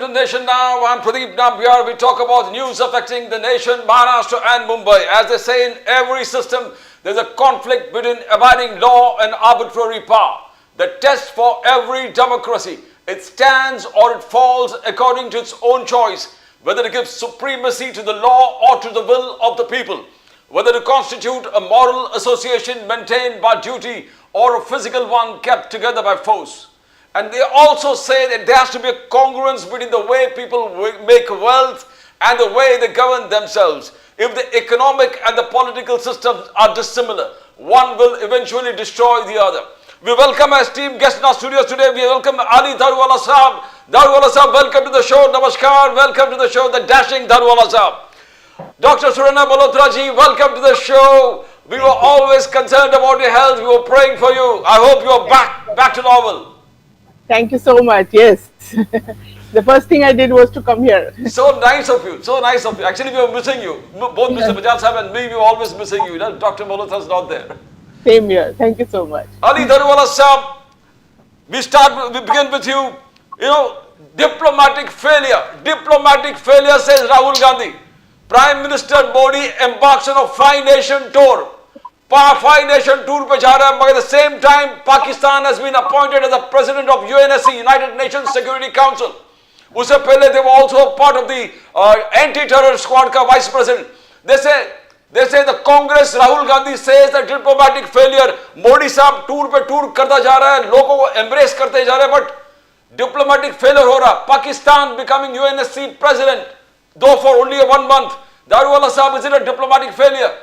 to Nation Now. I'm Pradeep Nambiar. We talk about news affecting the nation, Maharashtra and Mumbai. As they say in every system, there's a conflict between abiding law and arbitrary power. The test for every democracy. It stands or it falls according to its own choice, whether to give supremacy to the law or to the will of the people, whether to constitute a moral association maintained by duty or a physical one kept together by force. And they also say that there has to be a congruence between the way people make wealth and the way they govern themselves. If the economic and the political systems are dissimilar, one will eventually destroy the other. We welcome our esteemed guest in our studios today. We welcome Ali Daruwala Saab. Daruwala Saab, welcome to the show. Namaskar. Welcome to the show, the dashing Daruwala Saab. Dr. Surana Malhotra ji, welcome to the show. We were always concerned about your health. We were praying for you. I hope you are back to normal. Thank you so much. Yes. The first thing I did was to come here. So nice of you. So nice of you. Actually, we were missing you. Both Mr. Bajaj Sahib and me, we were always missing you. Dr. Malhotra is not there. Same here. Thank you so much. Ali Daruwala Sahib, we begin with you. Diplomatic failure. Diplomatic failure, says Rahul Gandhi. Prime Minister Modi embarks on a five-nation tour. Five-nation tour पे जा रहा है, but at the same time, Pakistan has been appointed as the president of UNSC, United Nations Security Council. उससे पहले they were also part of the anti-terror squad का vice president. They say the Congress, Rahul Gandhi says that diplomatic failure. Modi साहब tour पे tour करता जा रहा है, लोगों को embrace करते जा रहे हैं, but diplomatic failure हो रहा. Pakistan becoming UNSC president, though for only 1 month. Daruwala साहब, is it a diplomatic failure?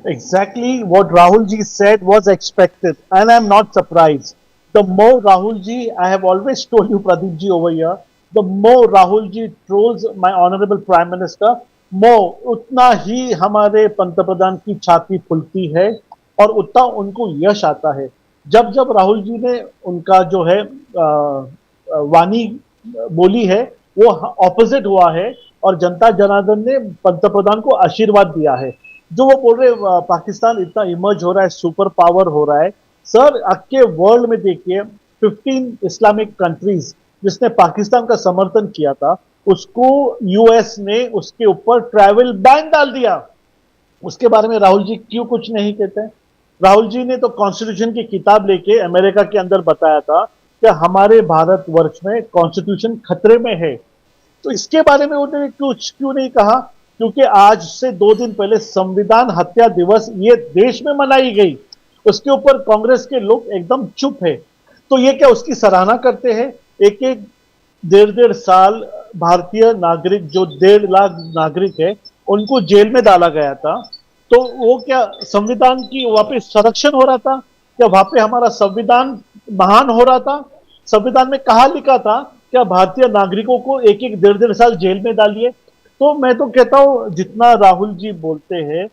Exactly what Rahul ji said was expected, and I'm not surprised. The more Rahul ji, I have always told you, Pradeep ji over here, the more Rahul ji trolls my honorable Prime Minister, more उतना ही हमारे पंतप्रधान की छाती फुलती है और उतना उनको यश आता है. जब राहुल जी ने उनका जो है वाणी बोली है, वो ऑपोजिट हुआ है और जनता जनार्दन ने पंतप्रधान को आशीर्वाद दिया है. जो वो बोल रहे पाकिस्तान इतना इमर्ज हो रहा है, सुपर पावर हो रहा है. सर, आपके वर्ल्ड में देखिए 15 इस्लामिक कंट्रीज जिसने पाकिस्तान का समर्थन किया था, उसको यूएस ने उसके ऊपर ट्रैवल बैन डाल दिया. उसके बारे में राहुल जी क्यों कुछ नहीं कहते हैं? राहुल जी ने तो कॉन्स्टिट्यूशन की किताब लेके अमेरिका के अंदर बताया था कि हमारे भारतवर्ष में कॉन्स्टिट्यूशन खतरे में है. तो इसके बारे में उन्होंने कुछ क्यों नहीं कहा? क्योंकि आज से 2 दिन पहले संविधान हत्या दिवस ये देश में मनाई गई, उसके ऊपर कांग्रेस के लोग एकदम चुप है. तो ये क्या उसकी सराहना करते हैं? एक 1.5 साल भारतीय नागरिक, जो 1.5 लाख नागरिक है, उनको जेल में डाला गया था. तो वो क्या संविधान की वहां पे संरक्षण हो रहा था? क्या वहां पे हमारा संविधान महान हो रहा था? संविधान में कहा लिखा था क्या भारतीय नागरिकों को 1.5 साल जेल में डालिए? तो मैं तो कहता हूं, जितना राहुल जी बोलते हैं,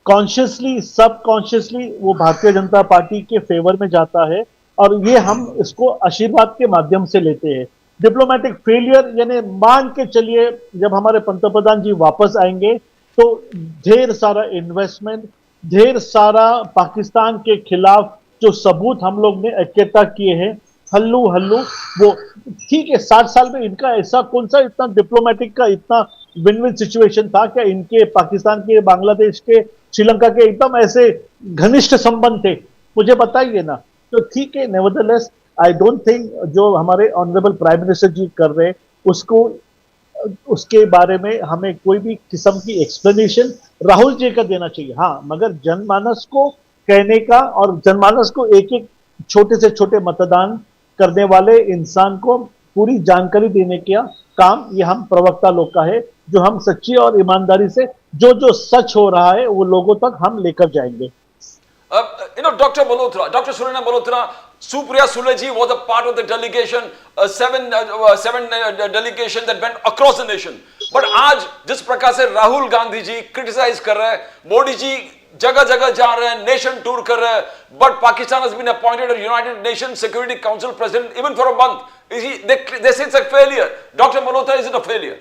कॉन्शियसली सबकॉन्शियसली वो भारतीय जनता पार्टी के फेवर में जाता है और ये हम इसको आशीर्वाद के माध्यम से लेते हैं. डिप्लोमेटिक फेलियर यानी मान के चलिए जब हमारे पंतप्रधान जी वापस आएंगे तो ढेर सारा इन्वेस्टमेंट, ढेर सारा पाकिस्तान के खिलाफ जो सबूत हम लोग ने इकट्ठा किए हैं, हल्लू वो ठीक है. 60 साल में इनका ऐसा कौन सा इतना डिप्लोमेटिक का इतना विन विन सिचुएशन था? क्या इनके पाकिस्तान के, बांग्लादेश के, श्रीलंका के एकदम ऐसे घनिष्ठ संबंध थे? मुझे बताइए ना. तो ठीक है, नेवरदलेस आई डोंट थिंक जो हमारे ऑनरेबल प्राइम मिनिस्टर जी कर रहे उसको, उसके बारे में हमें कोई भी किस्म की एक्सप्लेनेशन राहुल जी का देना चाहिए. हाँ, मगर जनमानस को कहने का और जनमानस को एक छोटे से छोटे मतदान करने वाले इंसान को पूरी जानकारी देने का काम ये हम प्रवक्ता लोग का है, जो हम सच्ची और ईमानदारी से जो सच हो रहा है वो लोगों तक हम लेकर जाएंगे. Dr. Malhotra, Dr. Surana Malhotra, Supriya Sule ji was a part of the delegation, seven delegation that went across the nation. But आज जिस प्रकार से राहुल गांधी जी क्रिटिसाइज कर रहे हैं, मोदी जी जगह जगह जा रहे हैं, नेशन टूर कर रहे हैं, but Pakistan has been appointed as United Nations Security Council president even for a month. They say it's a failure. Dr. Malhotra, is it a failure?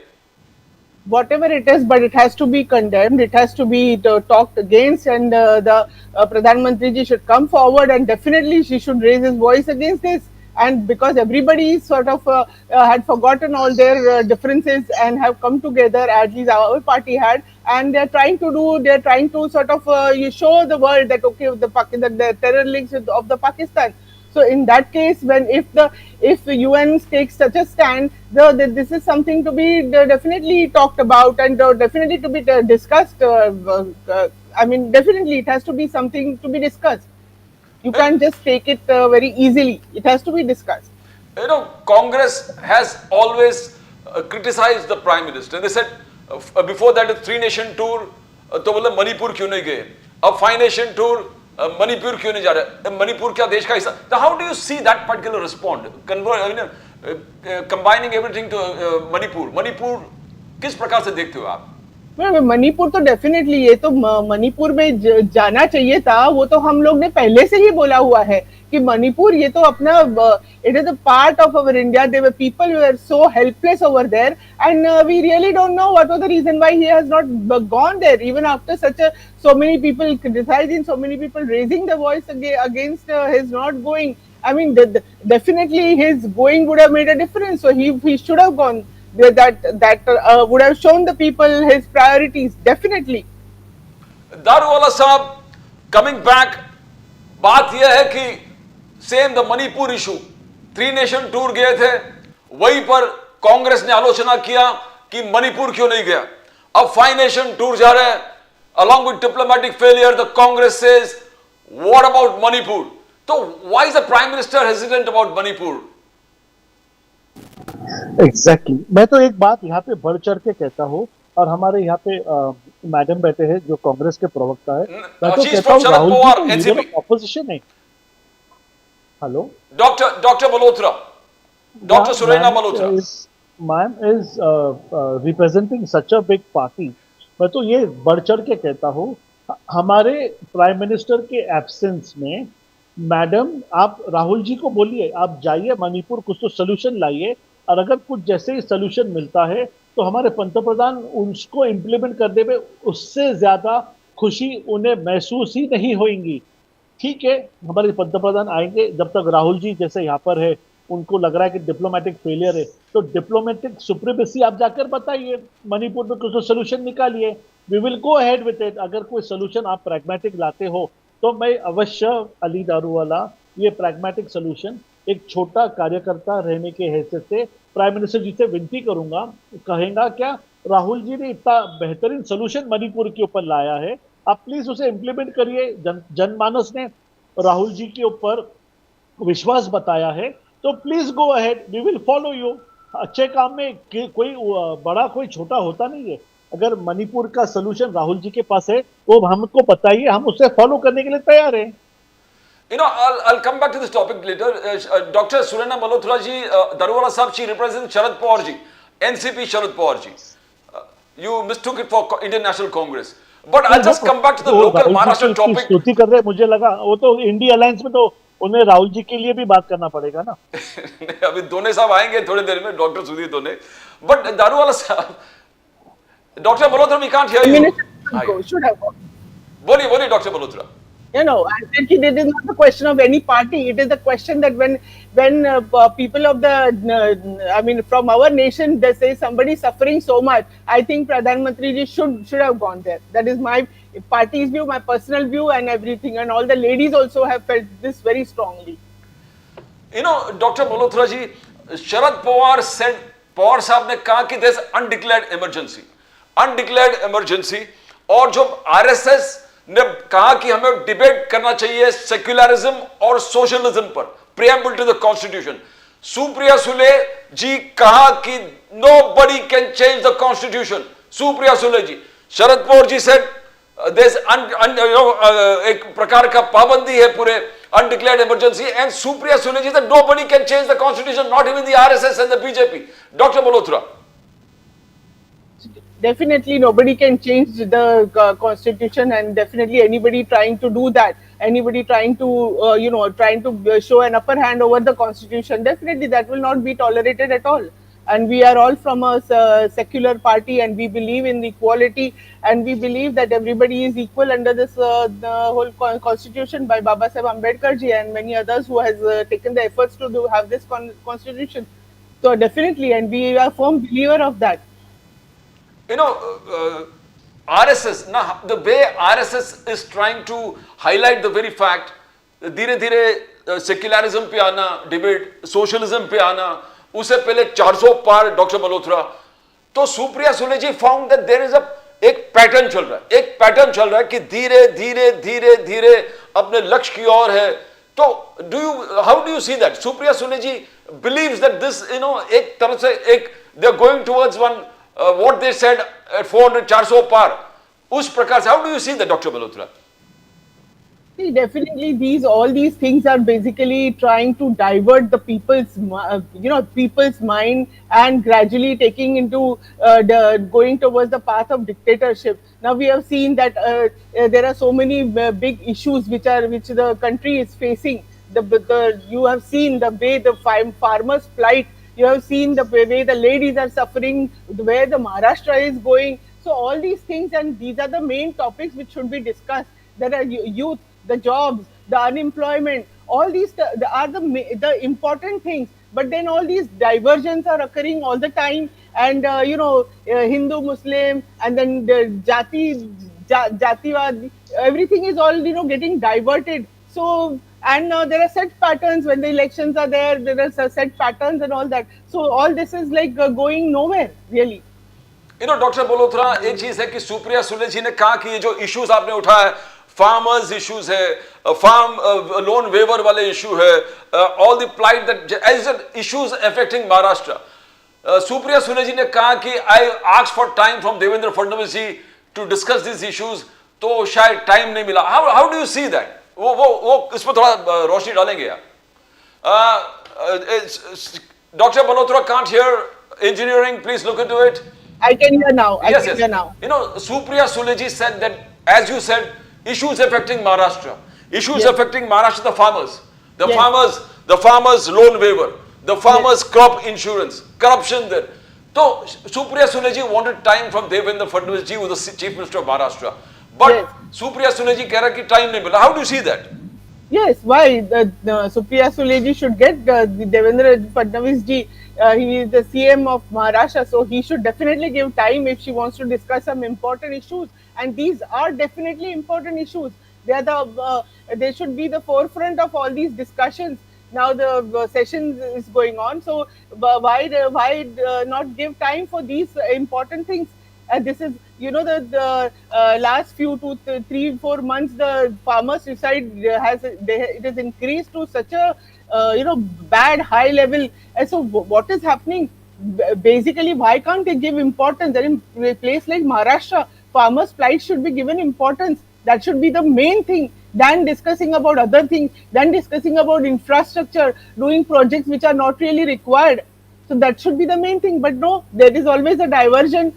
Whatever it is, but it has to be condemned, it has to be talked against, and the Pradhan Mantri ji should come forward and definitely she should raise his voice against this. and because everybody sort of had forgotten all their differences and have come together, at least our party had, and they're trying to sort of you show the world that okay, the terror links of the Pakistan. So in that case, if the UN takes such a stand, this is something to be definitely talked about and definitely to be discussed. I mean, definitely it has to be something to be discussed. You can't just take it very easily. It has to be discussed. Congress has always criticized the Prime Minister. They said before that a 3-nation tour, तो बोले मणिपुर क्यों नहीं गए? अब 5-nation tour, Manipur क्यों नहीं जा रहे? मणिपुर क्या देश का हिस्सा? So how do you see that particular response? Combining everything to Manipur. Manipur किस प्रकार से देखते हो आप? मणिपुर तो डेफिनेटली, ये तो मणिपुर में जाना चाहिए था, वो तो हम लोग ने पहले से ही बोला हुआ है कि मणिपुर ये तो अपना it is a part of our India. There were people who are so helpless over there and we really don't know what was the reason why he has not gone there even after such so many people criticizing, so many people raising the voice against his not going. I mean, definitely his going would have made a difference, so he should have gone. That would have shown the people his priorities, definitely. Daruwalla साहब, coming back, बात यह है कि same the Manipur issue, 3-nation tour गए थे, वहीं पर कांग्रेस ने आलोचना किया कि मणिपुर क्यों नहीं गया. अब 5-nation टूर जा रहे हैं, along with diplomatic failure, the Congress says, what about Manipur? So why is the Prime Minister hesitant about Manipur? Exactly. मैं तो एक बात यहाँ पे बढ़ चढ़ के कहता हूँ, और हमारे यहाँ पे मैडम बैठे हैं जो कांग्रेस के प्रवक्ता है, मैं तो कहता हूँ राहुल जी तो लीडर ऑपोजिशन है. Hello, doctor Malhotra, doctor Suraina Malhotra, ma'am is representing such a big party. मैं तो ये बढ़ चढ़ के कहता हूँ, हमारे प्राइम मिनिस्टर के एब्सेंस में मैडम आप राहुल जी को बोलिए, आप जाइए मणिपुर, कुछ तो सोल्यूशन लाइए, और अगर कुछ जैसे ही सोल्यूशन मिलता है तो हमारे पंतप्रधान उसको इम्प्लीमेंट करने में उससे ज्यादा खुशी उन्हें महसूस ही नहीं होगी. ठीक है, हमारे पंतप्रधान आएंगे, जब तक राहुल जी जैसे यहाँ पर है उनको लग रहा है कि डिप्लोमेटिक फेलियर है, तो डिप्लोमेटिक सुप्रीमेसी आप जाकर बताइए, मणिपुर में कुछ सोल्यूशन निकालिए. We will go ahead with it. अगर कोई सोल्यूशन आप प्रैग्मेटिक लाते हो तो मैं अवश्य अली दारूवाला ये प्रैग्मेटिक सोल्यूशन एक छोटा कार्यकर्ता रहने के हैसियत से प्राइम मिनिस्टर जी से विनती करूंगा, कहेगा क्या राहुल जी ने इतना बेहतरीन सोल्यूशन मणिपुर के ऊपर लाया है, आप प्लीज उसे इम्प्लीमेंट करिए. जनमानस ने राहुल जी के ऊपर विश्वास बताया है, तो please go ahead, we will follow you. अच्छे काम में कोई बड़ा कोई छोटा होता नहीं है. अगर मणिपुर का सोल्यूशन राहुल जी के पास है वो हमको बताइए, हम उसे फॉलो करने के लिए तैयार हैं. I'll come back to this topic later. Dr. Surena Malhotra ji, Daruwala sahab, she represents Sharad Pawar ji, NCP Sharad Pawar ji. You mistook it for Indian National Congress. But I'll just come back to the local Maharashtra topic. स्तुति कर रहे, मुझे लगा वो तो India alliance में तो उन्हें राहुल जी के लिए भी बात करना पड़ेगा ना. अभी दोने साहब आएंगे थोड़ी देर में, डॉक्टर सुधीर दोने. But दारूवाला साहब, Dr. Malhotra, we can't hear you. बोलिए doctor Malhotra. I think it is not the question of any party. It is the question that when people of from our nation, they say somebody suffering so much, I think Pradhan Mantri ji should have gone there. That is my party's view, my personal view, and everything. And all the ladies also have felt this very strongly. Dr. Malhotra ji, Sharad Pawar said, Pawar साहब ने कहा कि there's undeclared emergency, और जो RSS ने कहा कि हमें डिबेट करना चाहिए सेक्युलरिज्म और सोशलिज्म पर, preamble to the constitution. Supriya Sule ji कहा कि nobody can change the constitution. Supriya Sule ji, Sharad Pawar ji said there एक प्रकार का पाबंदी है पूरे undeclared emergency, and Supriya Sule ji said nobody can change the constitution, not even the RSS and the BJP. Doctor Malhotra. Definitely nobody can change the constitution, and definitely anybody trying to do that, anybody trying to show an upper hand over the constitution, definitely that will not be tolerated at all. and we are all from a secular party, and we believe in equality, and we believe that everybody is equal under this the whole constitution by Baba Saheb Ambedkar ji and many others who has taken the efforts to have this constitution. So definitely, and we are firm believer of that. You know, RSS, now the way RSS is trying to highlight the very fact, धीरे धीरे secularism पे आना, debate socialism पे आना, उससे पहले 400 पार doctor Malhotra, तो Supriya Sule ji found that there is a एक पैटर्न चल रहा है, एक पैटर्न चल रहा है कि धीरे धीरे धीरे धीरे अपने लक्ष्य की ओर है. तो how do you see that? Supriya Sule ji believes that this, you know, एक तरह से एक they are going towards one what they said at 400 400 पार, उस प्रकार से how do you see that, Dr. Malhotra? See, definitely, all these things are basically trying to divert the people's mind, and gradually taking into going towards the path of dictatorship. Now we have seen that there are so many big issues which the country is facing. You have seen the way the farmers' plight. You have seen the way the ladies are suffering, where the Maharashtra is going. So all these things, and these are the main topics which should be discussed. There are youth, the jobs, the unemployment, all these are the important things. But then all these diversions are occurring all the time, and Hindu, Muslim, and then the Jativad, everything is all getting diverted. So, and there are set patterns when the elections are there. There are set patterns and all that. So all this is like going nowhere really. You know, Dr. Malhotra, एक चीज है कि सुप्रिया सुले जी ने कहा कि ये जो issues आपने उठाया, फार्मर्स इश्यूज है, फार्म लोन वेवर वाले इशू है, all the plight that as issues affecting Maharashtra. Supriya Sule ji ने कहा कि I asked for time from Devendra Fadnavis ji to discuss this issues, तो शायद टाइम नहीं मिला. How do you see that? वो इस पर थोड़ा रोशनी डालेंगे आप. Doctor Malhotra can't hear engineering, please look into it. I can hear now. I Yes, can yes. hear now. You know, Supriya Sule ji said that, as you said, issues affecting Maharashtra. Issues Yes. affecting Maharashtra, the farmers. Yes. The farmers loan waiver. The farmers crop insurance. Corruption there. So, Supriya Sule ji wanted time from Devendra Fadnavis ji, who was the Chief Minister of Maharashtra. But Yes. Supriya Sule ji कह रहा कि time नहीं मिला. How do you see that? Yes, why? Supriya Sule ji should get Devendra Fadnavis ji. He is the CM of Maharashtra, so he should definitely give time if she wants to discuss some important issues. And these are definitely important issues. They should be the forefront of all these discussions. Now the session is going on, so why not give time for these important things? This is, the last few 2, 3, 4 months, the farmer suicide it has increased to such a bad high level. And so what is happening? Basically, why can't they give importance? That in a place like Maharashtra, farmers' plight should be given importance. That should be the main thing. Than discussing about other things, than discussing about infrastructure, doing projects which are not really required. So that should be the main thing. But no, there is always a diversion.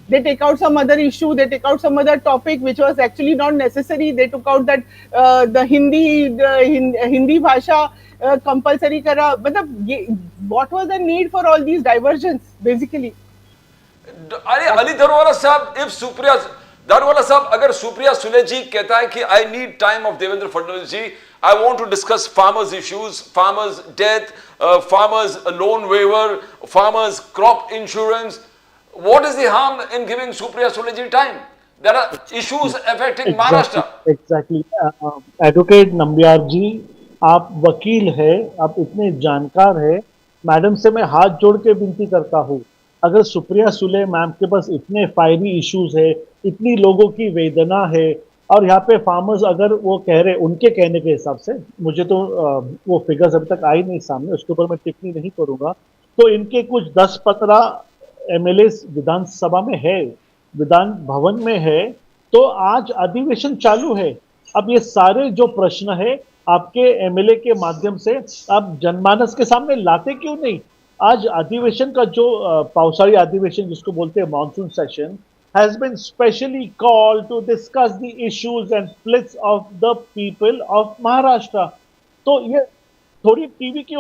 They take out some other issue, they take out some other topic which was actually not necessary. They took out that the Hindi bhasha compulsory kara. But what was the need for all these diversions, basically? Ali Darwala Sahab, if Supriya Darwala Sahab, agar Supriya Sule ji कहता है कि I need time of Devendra Fadnavis ji, I want to discuss farmers issues, farmers death, farmers loan waiver, farmers crop insurance. What is the harm in giving Supriya Sule ji time? There are issues affecting Maharashtra. Exactly. Advocate Nambiar जी, आप वकील है, आप इतने जानकार है, madam से मैं हाथ जोड़ के विनती करता हूँ, अगर सुप्रिया सुले मैम के पास इतने फायरी इश्यूज है, इतनी लोगों की वेदना है, और यहाँ पे फार्मर्स अगर वो कह रहे, उनके कहने के हिसाब से, मुझे तो वो फिगर्स अभी तक आई नहीं सामने, उसके ऊपर मैं टिप्पणी नहीं करूंगा, तो इनके कुछ 10-15 एमएलए विधानसभा में है, विधान भवन में है, तो आज अधिवेशन चालू है. अब ये सारे जो प्रश्न है आपके एमएलए के माध्यम से आप जनमानस के सामने लाते क्यों नहीं? आज अधिवेशन का जो पावसाळी अधिवेशन जिसको बोलते हैं monsoon session has been specially called to discuss the issues and splits of the people of Maharashtra. तो ये थोड़ी टीवी के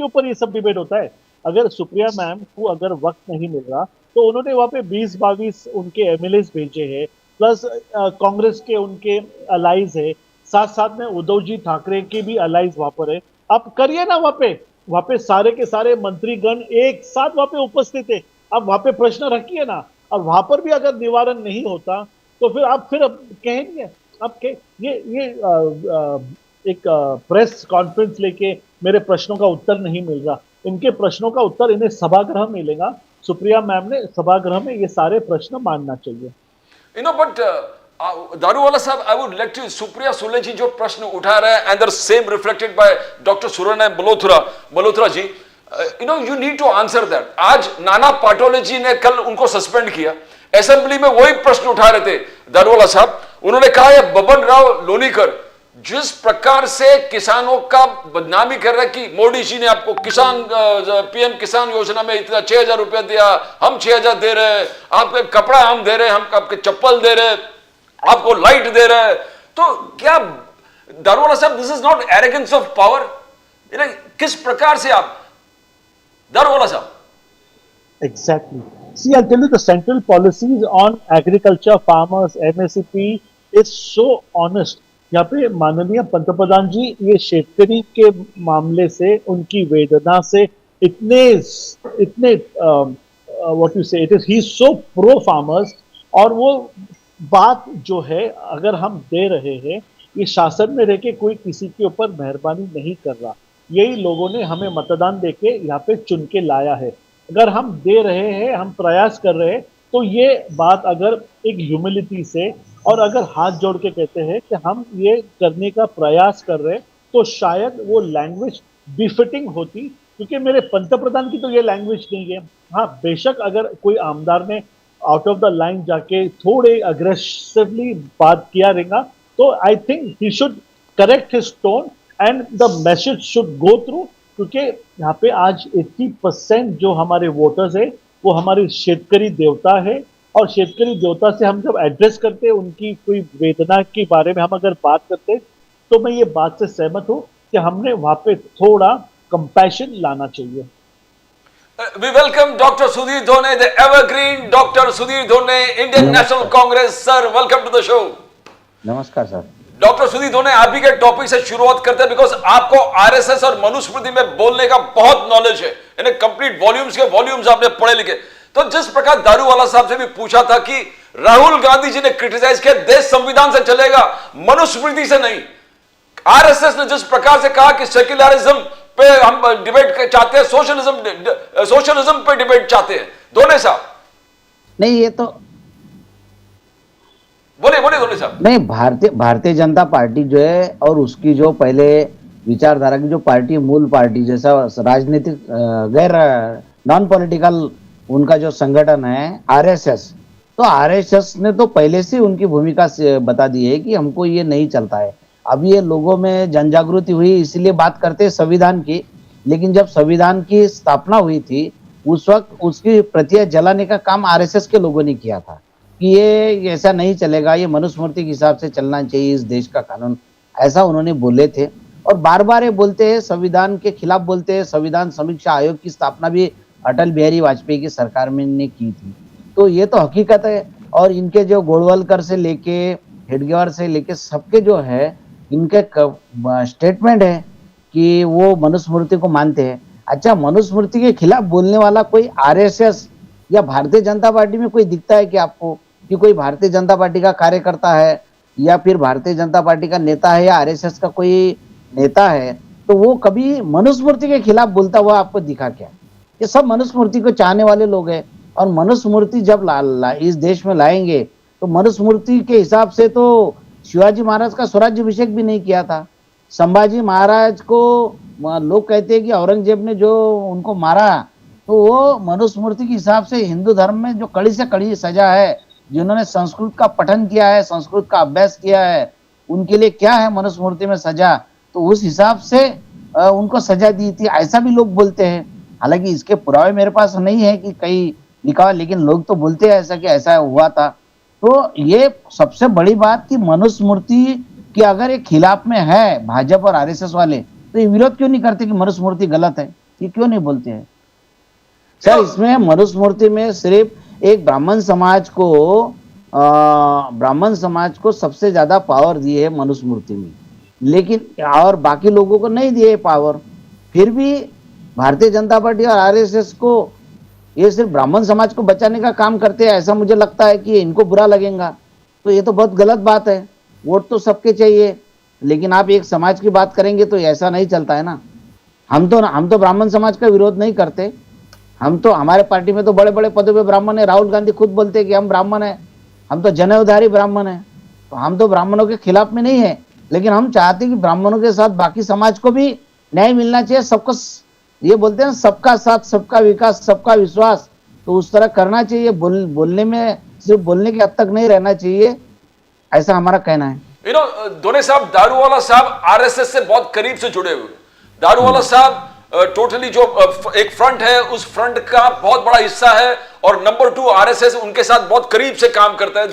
ऊपर ये सब डिबेट होता है. अगर सुप्रिया मैम को अगर वक्त नहीं मिल रहा तो उन्होंने वहाँ पे 20-22 उनके एमएलए भेजे हैं, प्लस कांग्रेस के उनके अलाइज है, साथ साथ में उद्धव जी ठाकरे के भी अलाइज वहां पर है। आप करिए ना वहां पे सारे के सारे मंत्रीगण एक साथ वहां पे उपस्थित है, आप वहां पे प्रश्न रखिए ना। और वहां पर भी अगर निवारण नहीं होता तो फिर आप कहेंगे आप कह, ये एक प्रेस कॉन्फ्रेंस लेके मेरे प्रश्नों का उत्तर नहीं मिल रहा, इनके प्रश्नों का उत्तर इन्हें सभागृह में मिलेगा। सुप्रिया मैम ने सभागृह में ये सारे प्रश्न मानना चाहिए। But Daruwala sahab, I would like to, Supriya Sule ji जो प्रश्न उठा रहे हैं and the same reflected by doctor Suryanarayan Malhotra ji, you need to answer that. आज नाना पाटोले जी ने कल उनको सस्पेंड किया, असेंबली में वही प्रश्न उठा रहे थे दारूवाला साहब। उन्होंने कहा ये बबन राव लोनीकर जिस प्रकार से किसानों का बदनामी कर रहा है कि मोदी जी ने आपको किसान पीएम किसान योजना में इतना 6,000 रुपया दिया, हम 6,000 दे रहे हैं, आपके कपड़ा हम दे रहे हैं, हम आपके चप्पल दे रहे हैं, आपको लाइट दे रहे हैं। तो क्या दारूवाला साहब, this is not arrogance of power? किस प्रकार से आप दारूवाला साहब? Exactly. See, I'll tell you the central policies on agriculture, farmers, MSP is so honest. यहाँ पे माननीय पंतप्रधान जी ये शेतकरी के मामले से, उनकी वेदना से इतने इतने व्हाट यू से, it is he is so pro farmers. और वो बात जो है अगर हम दे रहे हैं, ये शासन में रह के कोई किसी के ऊपर मेहरबानी नहीं कर रहा, यही लोगों ने हमें मतदान देके यहाँ पे चुन के लाया है। अगर हम दे रहे हैं, हम प्रयास कर रहे हैं, तो ये बात अगर एक ह्यूमिलिटी से और अगर हाथ जोड़ के कहते हैं कि हम ये करने का प्रयास कर रहे हैं, तो शायद वो लैंग्वेज बिफिटिंग होती, क्योंकि मेरे पंतप्रधान की तो ये लैंग्वेज नहीं है। हाँ, बेशक अगर कोई आमदार ने आउट ऑफ द लाइन जाके थोड़े अग्रेसिवली बात किया रहेगा, तो I think he should correct his tone and the message should go through. क्योंकि यहाँ पे आज 80% जो हमारे वोटर्स है वो हमारे शेतकरी देवता है, और शेतकरी देवता से हम जब एड्रेस करते हैं, उनकी कोई वेदना के बारे में हम अगर बात करते हैं, तो मैं ये बात से सहमत हूँ कि हमने वहां पे थोड़ा कंपैशन लाना चाहिए। We welcome Dr. Sudhir Dhone, the evergreen Dr. Sudhir Dhone, Indian National Congress. Sir, welcome to the show. नमस्कार सर। डॉक्टर सुधीर धोने, आप ही के टॉपिक से शुरुआत करते हैं, बिकॉज आपको आरएसएस और मनुस्मृति में बोलने का बहुत नॉलेज है, यानी कंप्लीट वॉल्यूम्स के वॉल्यूम्स आपने पढ़े लिखे। तो जिस प्रकार दारूवाला साहब से भी पूछा था कि राहुल गांधी जी ने क्रिटिसाइज किया देश संविधान से चलेगा, मनुस्मृति से नहीं। आरएसएस ने जिस प्रकार से कहा कि सेक्युलरिज्म पे हम डिबेट चाहते हैं, सोशलिज्म पे डिबेट चाहते हैं, धोने साहब नहीं, ये तो बोलिए धोने साहब। नहीं, भारतीय जनता पार्टी जो है और उसकी जो पहले विचारधारा की जो पार्टी, मूल पार्टी जैसा राजनीतिक गैर नॉन पॉलिटिकल उनका जो संगठन है आरएसएस, तो आरएसएस ने तो पहले से उनकी भूमिका बता दी है कि हमको ये नहीं चलता है। अब ये लोगों में जन जागृति हुई इसलिए बात करते हैं संविधान की, लेकिन जब संविधान की स्थापना हुई थी उस वक्त उसकी प्रतियां जलाने का काम आरएसएस के लोगों ने किया था कि ये ऐसा नहीं चलेगा, ये मनुस्मृति के हिसाब से चलना चाहिए इस देश का कानून, ऐसा उन्होंने बोले थे। और बार बार ये बोलते हैं, संविधान के खिलाफ बोलते हैं। संविधान समीक्षा आयोग की स्थापना भी अटल बिहारी वाजपेयी की सरकार में ने की थी, तो ये तो हकीकत है। और इनके जो गोलवलकर से लेके हेडगेवार से लेके सबके जो है इनके स्टेटमेंट है कि वो मनुस्मृति को मानते हैं। अच्छा, मनुस्मृति के खिलाफ बोलने वाला कोई आरएसएस या भारतीय जनता पार्टी में कोई दिखता है कि आपको, कि कोई भारतीय जनता पार्टी का कार्यकर्ता है या फिर भारतीय जनता पार्टी का नेता है या आरएसएस का कोई नेता है तो वो कभी मनुस्मृति के खिलाफ बोलता हुआ आपको दिखा क्या? ये सब मनुस्मृति को चाहने वाले लोग हैं। और मनुस्मृति जब इस देश में लाएंगे तो मनुस्मृति के हिसाब से तो शिवाजी महाराज का स्वराज्याभिषेक भी नहीं किया था। संभाजी महाराज को लोग कहते हैं कि औरंगजेब ने जो उनको मारा, तो वो मनुस्मृति के हिसाब से हिंदू धर्म में जो कड़ी से कड़ी सजा है, जिन्होंने संस्कृत का पठन किया है, संस्कृत का अभ्यास किया है, उनके लिए क्या है मनुस्मृति में सजा, तो उस हिसाब से उनको सजा दी थी, ऐसा भी लोग बोलते हैं। हालांकि इसके पुरावे मेरे पास नहीं है कि कहीं लिखा हुआ, लेकिन लोग तो बोलते हैं ऐसा कि ऐसा हुआ था। तो ये सबसे बड़ी बात कि मनुस्मृति के अगर ये खिलाफ में है भाजपा और आरएसएस वाले, तो ये विरोध क्यों नहीं करते कि मनुस्मृति गलत है? ये क्यों नहीं बोलते हैं? सर इसमें मनुस्मृति में सिर्फ एक ब्राह्मण समाज को सबसे ज्यादा पावर दी है मनुस्मृति में, लेकिन और बाकी लोगों को नहीं दिए पावर। फिर भी भारतीय जनता पार्टी और आरएसएस को ये सिर्फ ब्राह्मण समाज को बचाने का काम करते हैं, ऐसा मुझे लगता है कि इनको बुरा लगेगा। तो ये तो बहुत गलत बात है। वोट तो सबके चाहिए, लेकिन आप एक समाज की बात करेंगे तो ऐसा नहीं चलता है ना। हम तो ब्राह्मण समाज का विरोध नहीं करते। हम तो हमारे पार्टी में तो बड़े बड़े पदों पे ब्राह्मण है। राहुल गांधी खुद बोलते हैं कि हम ब्राह्मण है, हम तो जनेऊधारी ब्राह्मण है। तो हम तो ब्राह्मणों के खिलाफ में नहीं है, लेकिन हम चाहते हैं कि ब्राह्मणों के साथ बाकी समाज को भी न्याय मिलना चाहिए। सबको ये बोलते हैं सबका साथ, सबका विकास, सबका विश्वास, तो उस तरह करना चाहिए। बोलने में सिर्फ बोलने के हद तक नहीं रहना चाहिए, ऐसा हमारा कहना है। दोने साहब, दारूवाला साहब आरएसएस से बहुत करीब से जुड़े हुए। दारूवाला साहब टोटली जो एक फ्रंट है, उस फ्रंट का बहुत बड़ा हिस्सा है, और नंबर 2 आरएसएस उनके साथ बहुत करीब से काम करता है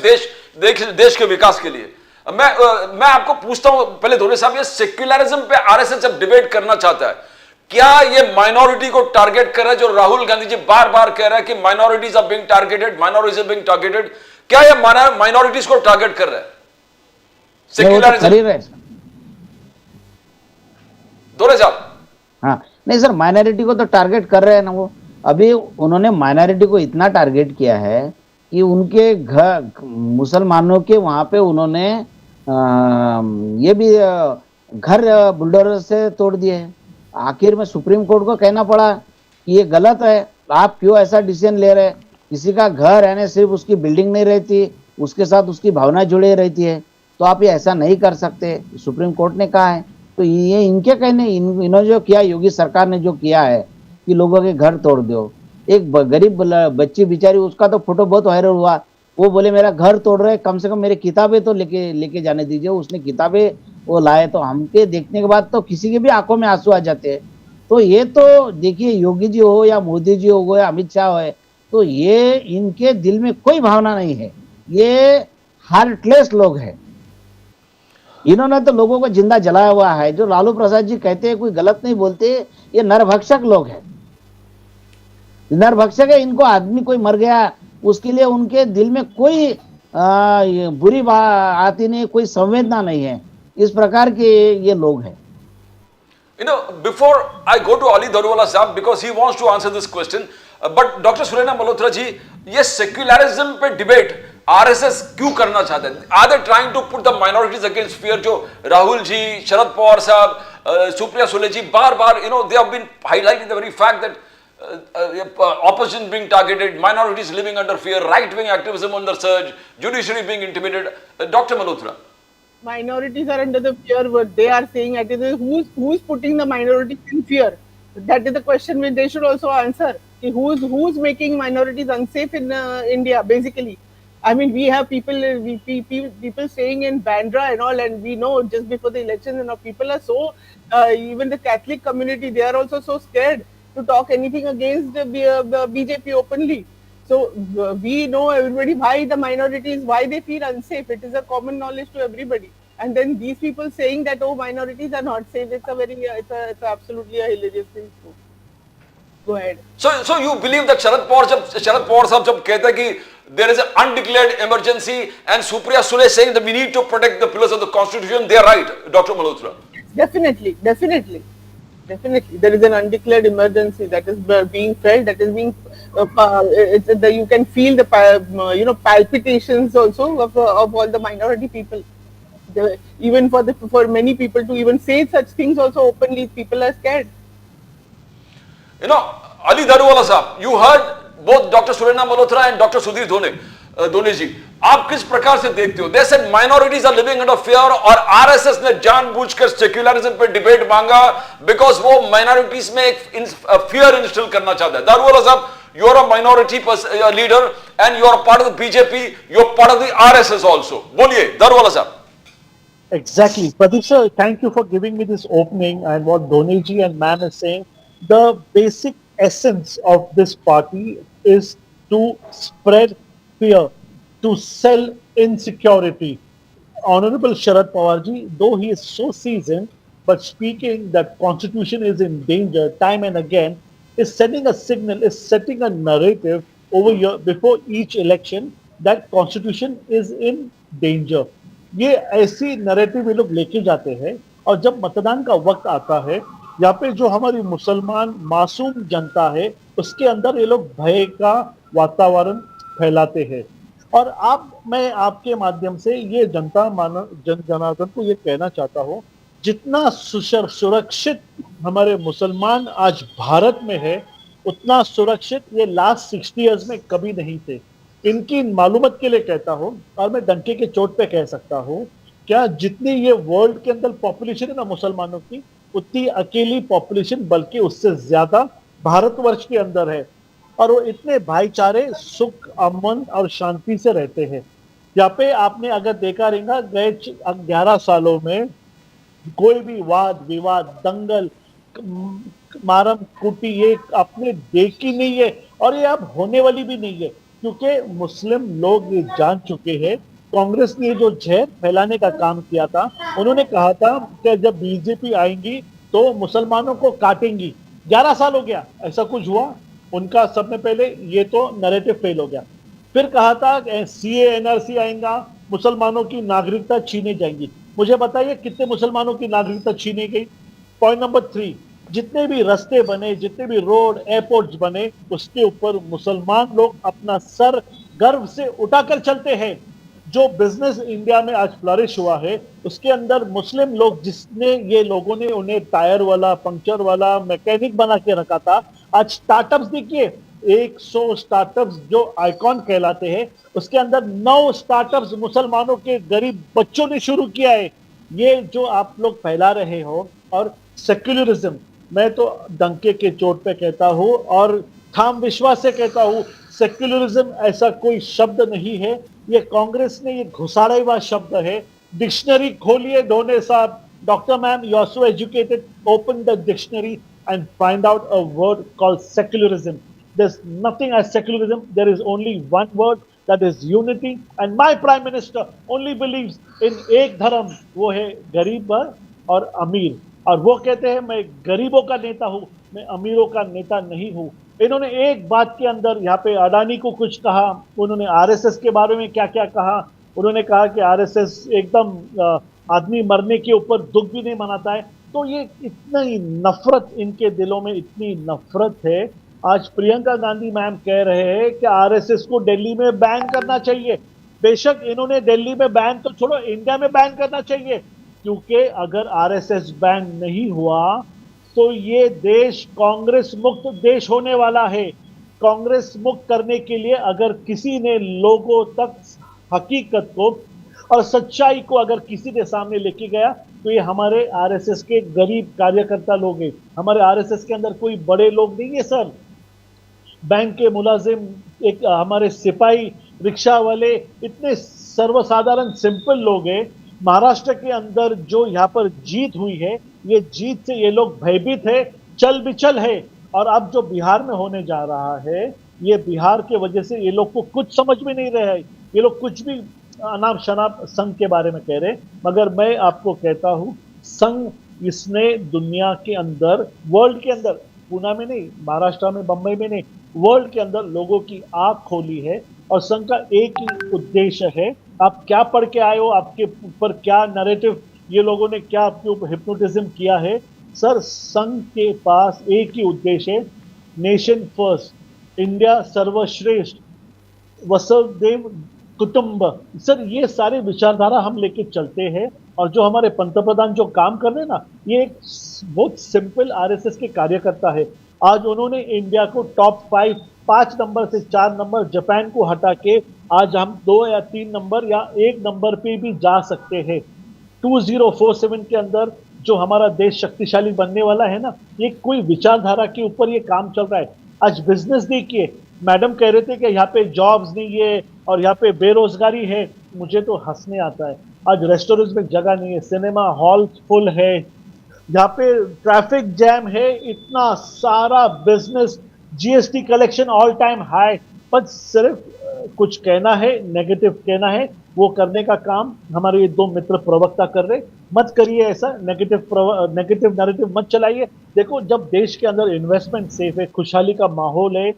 देश के विकास के लिए। मैं आपको पूछता हूं पहले दोने साहब, ये सेक्युलरिज्म पे आरएसएस जब डिबेट करना चाहता है, क्या ये माइनॉरिटी को टारगेट कर रहा है, जो राहुल गांधी जी बार बार कह रहा है कि माइनॉरिटीज आर बीइंग टारगेटेड, क्या ये माइनॉरिटीज को टारगेट कर रहा है सेक्युलरिज्म? दोने साहब, हाँ नहीं सर, माइनॉरिटी को तो टारगेट कर रहे हैं ना वो। अभी उन्होंने माइनॉरिटी को इतना टारगेट किया है कि उनके घर मुसलमानों के वहां पे उन्होंने ये भी घर बुलडोजर से तोड़ दिए हैं। आखिर में सुप्रीम कोर्ट को कहना पड़ा कि ये गलत है, आप क्यों ऐसा डिसीजन ले रहे हैं। किसी का घर रहने सिर्फ उसकी बिल्डिंग नहीं रहती, उसके साथ उसकी भावना जुड़ी रहती है, तो आप ये ऐसा नहीं कर सकते, सुप्रीम कोर्ट ने कहा है। तो ये इनके कहने, इन्होंने जो किया, योगी सरकार ने जो किया है कि लोगों के घर तोड़ दो। एक गरीब बच्ची बेचारी, उसका तो फोटो बहुत वायरल हुआ, वो बोले मेरा घर तोड़ रहे, कम से कम मेरी किताबें तो लेके जाने दीजिए। उसने किताबें वो लाए, तो हमके देखने के बाद तो किसी के भी आंखों में आंसू आ जाते हैं। तो ये तो देखिए, योगी जी हो या मोदी जी हो या अमित शाह हो, तो ये इनके दिल में कोई भावना नहीं है, ये हार्टलेस लोग हैं। इन्होंने तो लोगों को जिंदा जलाया हुआ है। जो लालू प्रसाद जी कहते हैं कोई गलत नहीं बोलते, ये नरभक्षक लोग हैं, नरभक्षक है। इनको आदमी कोई मर गया उसके लिए उनके दिल में कोई बुरी बात आती नहीं, कोई संवेदना नहीं है। इस प्रकार के ये लोग हैं। Before I go to Ali Daruwala साहब, because he wants to answer this question, but doctor Surena Malhotra ji, ये सेक्युलरिज्म पे डिबेट आरएसएस क्यों करना चाहते हैं? Are they trying to put the minorities against fear? जो राहुल जी, शरद पवार साहब, सुप्रिया सुले जी बार-बार, they have been highlighting the very fact that opposition being targeted, minorities living under fear, right-wing activism on the surge, judiciary being intimidated. Dr. Malhotra. Minorities are under the fear. What they are saying, who's putting the minorities in fear? That is the question which they should also answer. Who's making minorities unsafe in India? Basically, I mean, we have people staying in Bandra and all, and we know just before the elections, people are so. Even the Catholic community, they are also so scared to talk anything against the BJP openly. So we know everybody why the minorities, why they feel unsafe. It is a common knowledge to everybody. And then these people saying that, oh, minorities are not safe, it's absolutely a hilarious thing. Go ahead. So you believe that Sharad Pawar sahab jab कहता है कि there is an undeclared emergency and Supriya Sule saying that we need to protect the pillars of the constitution, they are right, Dr. Malhotra. Definitely. There is an undeclared emergency that is being felt, that is being, you can feel the, palpitations also of all the minority people. Even for many people to even say such things also openly, people are scared. Ali Daruwala sahab, you heard both Dr. Surena Malhotra and Dr. Sudhir Dhone ji. आप किस प्रकार से देखते हो? They said minorities are living under fear, और RSS ने जानबूझकर secularism पे डिबेट मांगा because वो minorities में एक fear instill करना चाहता है. दारूवाला साहब, you are a minority leader and you are part of the BJP, you are part of the RSS also. बोलिए दारूवाला साहब. Exactly. Pradeep sir, thank you for giving me this opening, and what Doneji and Man is saying. The basic essence of this party is to spread fear, to sell insecurity. Honorable Sharad Pawar ji, though he is so seasoned, but speaking that constitution is in danger time and again, is sending a signal, is setting a narrative over here before each election that constitution is in danger. ये ऐसी narrative ये लोग लेके जाते हैं और जब मतदान का वक्त आता है यहाँ पे जो हमारी मुसलमान मासूम जनता है उसके अंदर ये लोग भय का वातावरण फैलाते हैं। और मैं आपके माध्यम से ये जन जनार्दन को ये कहना चाहता हूँ, जितना सुरक्षित हमारे मुसलमान आज भारत में है उतना सुरक्षित ये लास्ट 60 इयर्स में कभी नहीं थे। इनकी मालूमत के लिए कहता हूं और मैं डंके के चोट पे कह सकता हूं, क्या जितनी ये वर्ल्ड के अंदर पॉपुलेशन है ना मुसलमानों की, उतनी अकेली पॉपुलेशन बल्कि उससे ज्यादा भारतवर्ष के अंदर है। और वो इतने भाईचारे, सुख, अमन और शांति से रहते हैं। यहाँ पे आपने अगर देखा रहेगा गए 11 सालों में कोई भी वाद विवाद, दंगल, मारम कुटी ये आपने देखी नहीं है और ये अब होने वाली भी नहीं है, क्योंकि मुस्लिम लोग ये जान चुके हैं। कांग्रेस ने जो जहर फैलाने का काम किया था, उन्होंने कहा था कि जब बीजेपी आएंगी तो मुसलमानों को काटेंगी। 11 साल हो गया, ऐसा कुछ हुआ? उनका सब में पहले ये तो नैरेटिव फेल हो गया। फिर कहा था सीए एनआरसी आएगा, मुसलमानों की नागरिकता छीने जाएंगी। मुझे बताइए कितने मुसलमानों की नागरिकता छीनी गई? पॉइंट नंबर 3, जितने भी रास्ते बने, जितने भी रोड, एयरपोर्ट्स बने, उसके ऊपर मुसलमान लोग अपना सर गर्व से उठाकर चलते हैं। जो बिजनेस इंडिया में आज फ्लरिश हुआ है उसके अंदर मुस्लिम लोग, जिसने ये लोगों ने उन्हें टायर वाला, पंक्चर वाला, मैकेनिक बना के रखा था, आज स्टार्टअप्स देखिए, 100 स्टार्टअप्स जो आइकॉन कहलाते हैं उसके अंदर 9 स्टार्टअप्स मुसलमानों के गरीब बच्चों ने शुरू किया है। ये जो आप लोग फैला रहे हो, और सेक्युलरिज्म, मैं तो डंके के चोट पे कहता हूँ और ठाम विश्वास से कहता हूँ, सेक्युलरिज्म ऐसा कोई शब्द नहीं है। ये कांग्रेस ने ये घुसाड़ा हुआ शब्द है। डिक्शनरी खोलिए ढोने साहब, doctor ma'am, you are so educated, open the dictionary and find out a word called secularism. There's nothing as secularism. There is only one word, that is unity. And my prime minister only believes in एक धर्म, वो है गरीब और अमीर। और वो कहते हैं मैं गरीबों का नेता हूँ, मैं अमीरों का नेता नहीं हूँ। इन्होंने एक बात के अंदर यहाँ पे अडानी को कुछ कहा, उन्होंने आरएसएस के बारे में क्या क्या कहा। उन्होंने कहा कि आरएसएस एकदम आदमी मरने के ऊपर दुख भी नहीं मनाता है। तो ये इतनी नफरत, इनके दिलों में इतनी नफरत है। आज प्रियंका गांधी मैम कह रहे हैं कि आरएसएस को दिल्ली में बैन करना चाहिए। बेशक इन्होंने दिल्ली में बैन तो छोड़ो, इंडिया में बैन करना चाहिए, क्योंकि अगर आरएसएस बैन नहीं हुआ तो ये देश कांग्रेस मुक्त देश होने वाला है। कांग्रेस मुक्त करने के लिए अगर किसी ने लोगों तक हकीकत को और सच्चाई को अगर किसी के सामने लेके गया तो ये हमारे आरएसएस के गरीब कार्यकर्ता लोग हैं। हमारे आरएसएस के अंदर कोई बड़े लोग नहीं है सर। बैंक के मुलाजिम, एक हमारे सिपाही, रिक्शा वाले, इतने सर्वसाधारण सिंपल लोग हैं। महाराष्ट्र के अंदर जो यहाँ पर जीत हुई है, ये जीत से ये लोग भयभीत है, चल बिचल है। और अब जो बिहार में होने जा रहा है, ये बिहार के वजह से ये लोग को कुछ समझ में नहीं रहा है। ये लोग कुछ भी अनाप शनाप संघ के बारे में कह रहे, मगर मैं आपको कहता हूं, संघ इसने दुनिया के अंदर, वर्ल्ड के अंदर, पुणे में नहीं, महाराष्ट्र में, बंबई में नहीं, वर्ल्ड के अंदर लोगों की आंख खोली है। और संघ का एक ही उद्देश्य है, आप क्या पढ़ के आए हो, आपके ऊपर क्या नैरेटिव, ये लोगों ने क्या आपके ऊपर हिप्नोटिज्म किया है। सर, संघ के पास एक ही उद्देश्य है, नेशन फर्स्ट, इंडिया सर्वश्रेष्ठ, वसुधैव कुटुंब। सर, ये सारे विचारधारा हम लेके चलते हैं। और जो हमारे पंतप्रधान जो काम कर रहे हैं ना, ये एक बहुत सिंपल आरएसएस के कार्यकर्ता है। आज उन्होंने इंडिया को टॉप 5 नंबर से 4 नंबर, जापान को हटा के आज हम 2 या 3 नंबर या 1 नंबर पे भी जा सकते हैं। 2047 के अंदर जो हमारा देश शक्तिशाली बनने वाला है ना, ये कोई विचारधारा के ऊपर ये काम चल रहा है। आज बिजनेस देखिए, मैडम कह रहे थे कि यहाँ पे जॉब्स नहीं है और यहाँ पे बेरोजगारी है। मुझे तो हंसने आता है। आज रेस्टोरेंट्स में जगह नहीं है, सिनेमा हॉल फुल है, यहाँ पे ट्रैफिक जैम है, इतना सारा business, GST collection all time high, पर सिर्फ कुछ कहना है, नेगेटिव कहना है, वो करने का काम हमारे ये दो मित्र प्रवक्ता कर रहे। मत करिए ऐसा, नेगेटिव नैरेटिव मत चलाइए। देखो, जब देश के अंदर इन्वेस्टमेंट सेफ है, खुशहाली का माहौल है,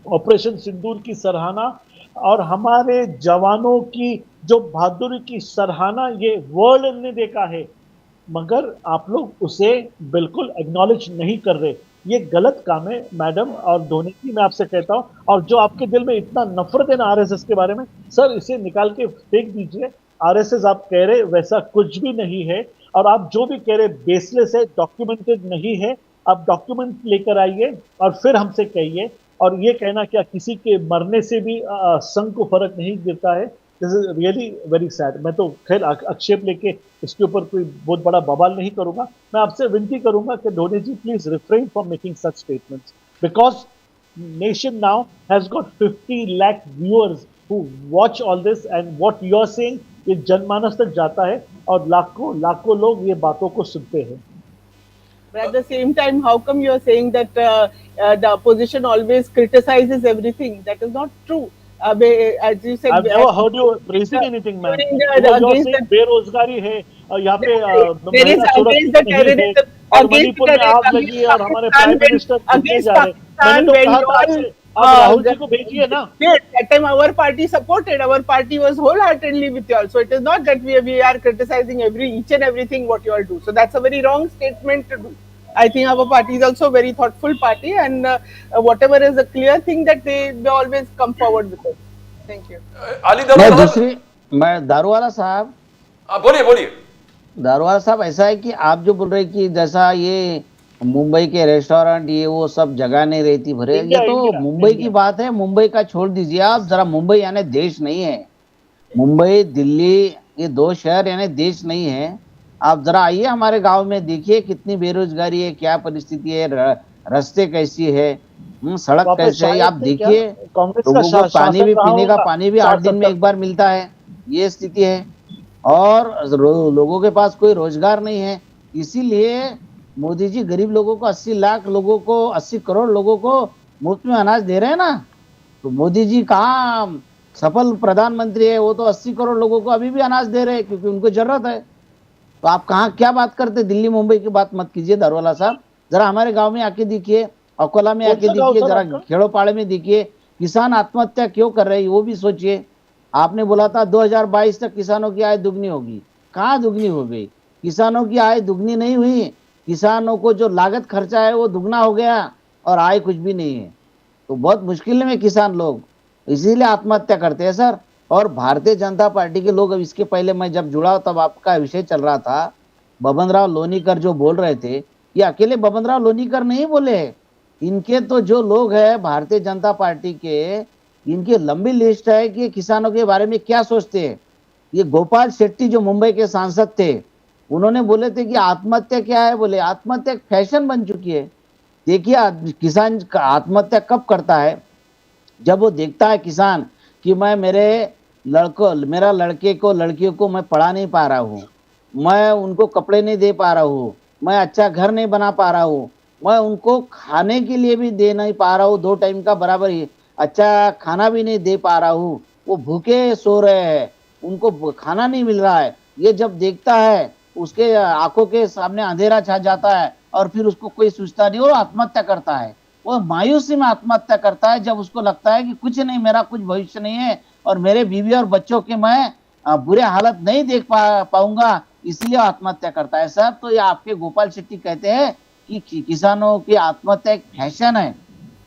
ऑपरेशन सिंदूर की सराहना और हमारे जवानों की जो बहादुरी की सराहना ये वर्ल्ड ने देखा है, मगर आप लोग उसे बिल्कुल एक्नॉलेज नहीं कर रहे। ये गलत काम है मैडम और धोनी जी, मैं आपसे कहता हूं। और जो आपके दिल में इतना नफरत है ना आरएसएस के बारे में, सर इसे निकाल के फेंक दीजिए। आरएसएस आप कह रहे वैसा कुछ भी नहीं है, और आप जो भी कह रहे बेसलेस है, डॉक्यूमेंटेड नहीं है। आप डॉक्यूमेंट लेकर आइए और फिर हमसे कहिए। और ये कहना क्या किसी के मरने से भी संघ को फर्क नहीं गिरता है, this is really very sad. मैं तो खैर आक्षेप लेके इसके ऊपर कोई बहुत बड़ा बवाल नहीं करूंगा। मैं आपसे विनती करूंगा कि Dhoni ji please refrain from making such statements, because nation now has got 50 lakh viewers who watch all this, and what you are saying ये जनमानस तक जाता है और लाखों लाखों लोग ये बातों को सुनते हैं। But at the same time, how come you are saying that the opposition always criticizes everything? That is not true. As you said, I've never heard you praising anything, man. You're saying बेरोजगारी है और यहाँ पे महिला सुरक्षा नहीं है और मणिपुर में आग लगी है और हमारे प्राइम मिनिस्टर घूमने जा रहे हैं। मैंने तो कहा था आपसे, आप राहुल जी को भेजिए ना। That time our party supported. Our party was wholeheartedly with you all. So it is not that we are criticizing each and everything what you all do. So that's a very wrong statement to do. I think our party is also a very thoughtful party, and whatever is a clear thing that they always come forward with it. Thank you. Ali मैं दारोगा दूसरी, मैं दारूवाला साहब, बोलिए बोलिए। दारूवाला साहब, ऐसा है कि आप जो बोल रहे कि जैसा ये मुंबई के रेस्टोरेंट ये वो सब जगह नहीं रहती भरे, ये तो मुंबई की बात है। मुंबई का छोड़ दीजिए आप जरा, मुंबई यानी देश नहीं है। मुंबई दिल्ली ये दो शहर यानी देश नहीं है। आप जरा आइए हमारे गांव में, देखिए कितनी बेरोजगारी है, क्या परिस्थिति है, रास्ते कैसी है, सड़क कैसे है, आप देखिए। लोगों को पानी भी, पीने का पानी भी 8 दिन में एक बार मिलता है, ये स्थिति है। और लोगों के पास कोई रोजगार नहीं है। इसीलिए मोदी जी गरीब लोगों को 80 लाख लोगों को, 80 करोड़ लोगों को मुफ्त में अनाज दे रहे हैं ना। तो मोदी जी कहाँ सफल प्रधानमंत्री है, वो तो 80 करोड़ लोगों को अभी भी अनाज दे रहे हैं क्योंकि उनको जरूरत है। तो आप कहाँ क्या बात करते, दिल्ली मुंबई की बात मत कीजिए दारोवाला साहब। जरा हमारे गांव में आके देखिए, अकोला में आके देखिए, जरा खेड़ोपाड़े में देखिए, किसान आत्महत्या क्यों कर रहे हैं वो भी सोचिए। आपने बोला था 2022 तक किसानों की आय दुगनी होगी, कहाँ दुगनी हो गई? किसानों की आय दुगनी नहीं हुई, किसानों को जो लागत खर्चा है वो दुगना हो गया और आय कुछ भी नहीं है। तो बहुत मुश्किल में किसान लोग इसीलिए आत्महत्या करते हैं सर। और भारतीय जनता पार्टी के लोग, अब इसके पहले मैं जब जुड़ा तब आपका विषय चल रहा था, बबन राव लोनीकर जो बोल रहे थे, ये अकेले बबन राव लोनीकर नहीं बोले, इनके तो जो लोग हैं भारतीय जनता पार्टी के, इनकी लंबी लिस्ट है कि किसानों के बारे में क्या सोचते हैं। ये गोपाल शेट्टी जो मुंबई के सांसद थे, उन्होंने बोले थे कि आत्महत्या क्या है, बोले आत्महत्या एक फैशन बन चुकी है। देखिए किसान आत्महत्या कब करता है, जब वो देखता है किसान कि मैं मेरा लड़के को लड़कियों को मैं पढ़ा नहीं पा रहा हूँ, मैं उनको कपड़े नहीं दे पा रहा हूँ, मैं अच्छा घर नहीं बना पा रहा हूँ, मैं उनको खाने के लिए भी दे नहीं पा रहा हूँ, 2 टाइम का बराबर ही अच्छा खाना भी नहीं दे पा रहा हूँ, वो भूखे सो रहे हैं, उनको खाना नहीं मिल रहा है। ये जब देखता है उसके आंखों के सामने अंधेरा छा जाता है और फिर उसको कोई सोचता नहीं और आत्महत्या करता है। वो मायूसी में आत्महत्या करता है जब उसको लगता है कि कुछ नहीं, मेरा कुछ भविष्य नहीं है और मेरे बीवी और बच्चों के मैं बुरे हालत नहीं देख पाऊंगा, इसलिए आत्महत्या करता है। सर, तो ये आपके गोपाल शेट्टी कहते हैं कि किसानों की आत्महत्या एक फैशन है।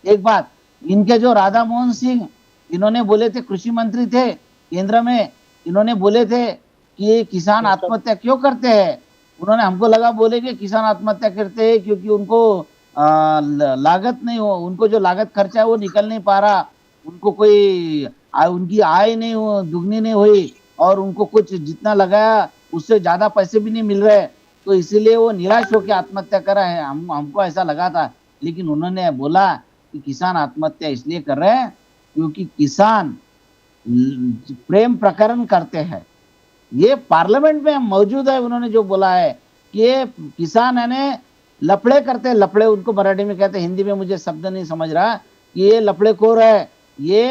एक बात, इनके जो राधा मोहन सिंह, इन्होंने बोले थे, कृषि मंत्री थे केंद्र में, इन्होंने बोले थे कि ये किसान आत्महत्या क्यों करते हैं। उन्होंने, हमको लगा बोले कि किसान आत्महत्या करते हैं क्योंकि उनको लागत नहीं हो, उनको जो लागत खर्चा है वो निकल नहीं पा रहा, उनको कोई उनकी आय नहीं हो, दुगनी नहीं हुई और उनको कुछ जितना लगाया उससे ज्यादा पैसे भी नहीं मिल रहे, तो इसीलिए वो निराश होकर आत्महत्या करा है। हमको ऐसा लगा था, लेकिन उन्होंने बोला कि किसान आत्महत्या इसलिए कर रहे हैं क्योंकि किसान प्रेम प्रकरण करते हैं। ये पार्लियामेंट में मौजूद है। उन्होंने जो बोला है कि ये किसान यानी लफड़े करते हैं, लफड़े उनको मराठी में कहते हैं, हिंदी में मुझे शब्द नहीं समझ रहा, कि ये लफड़ेखोर है, ये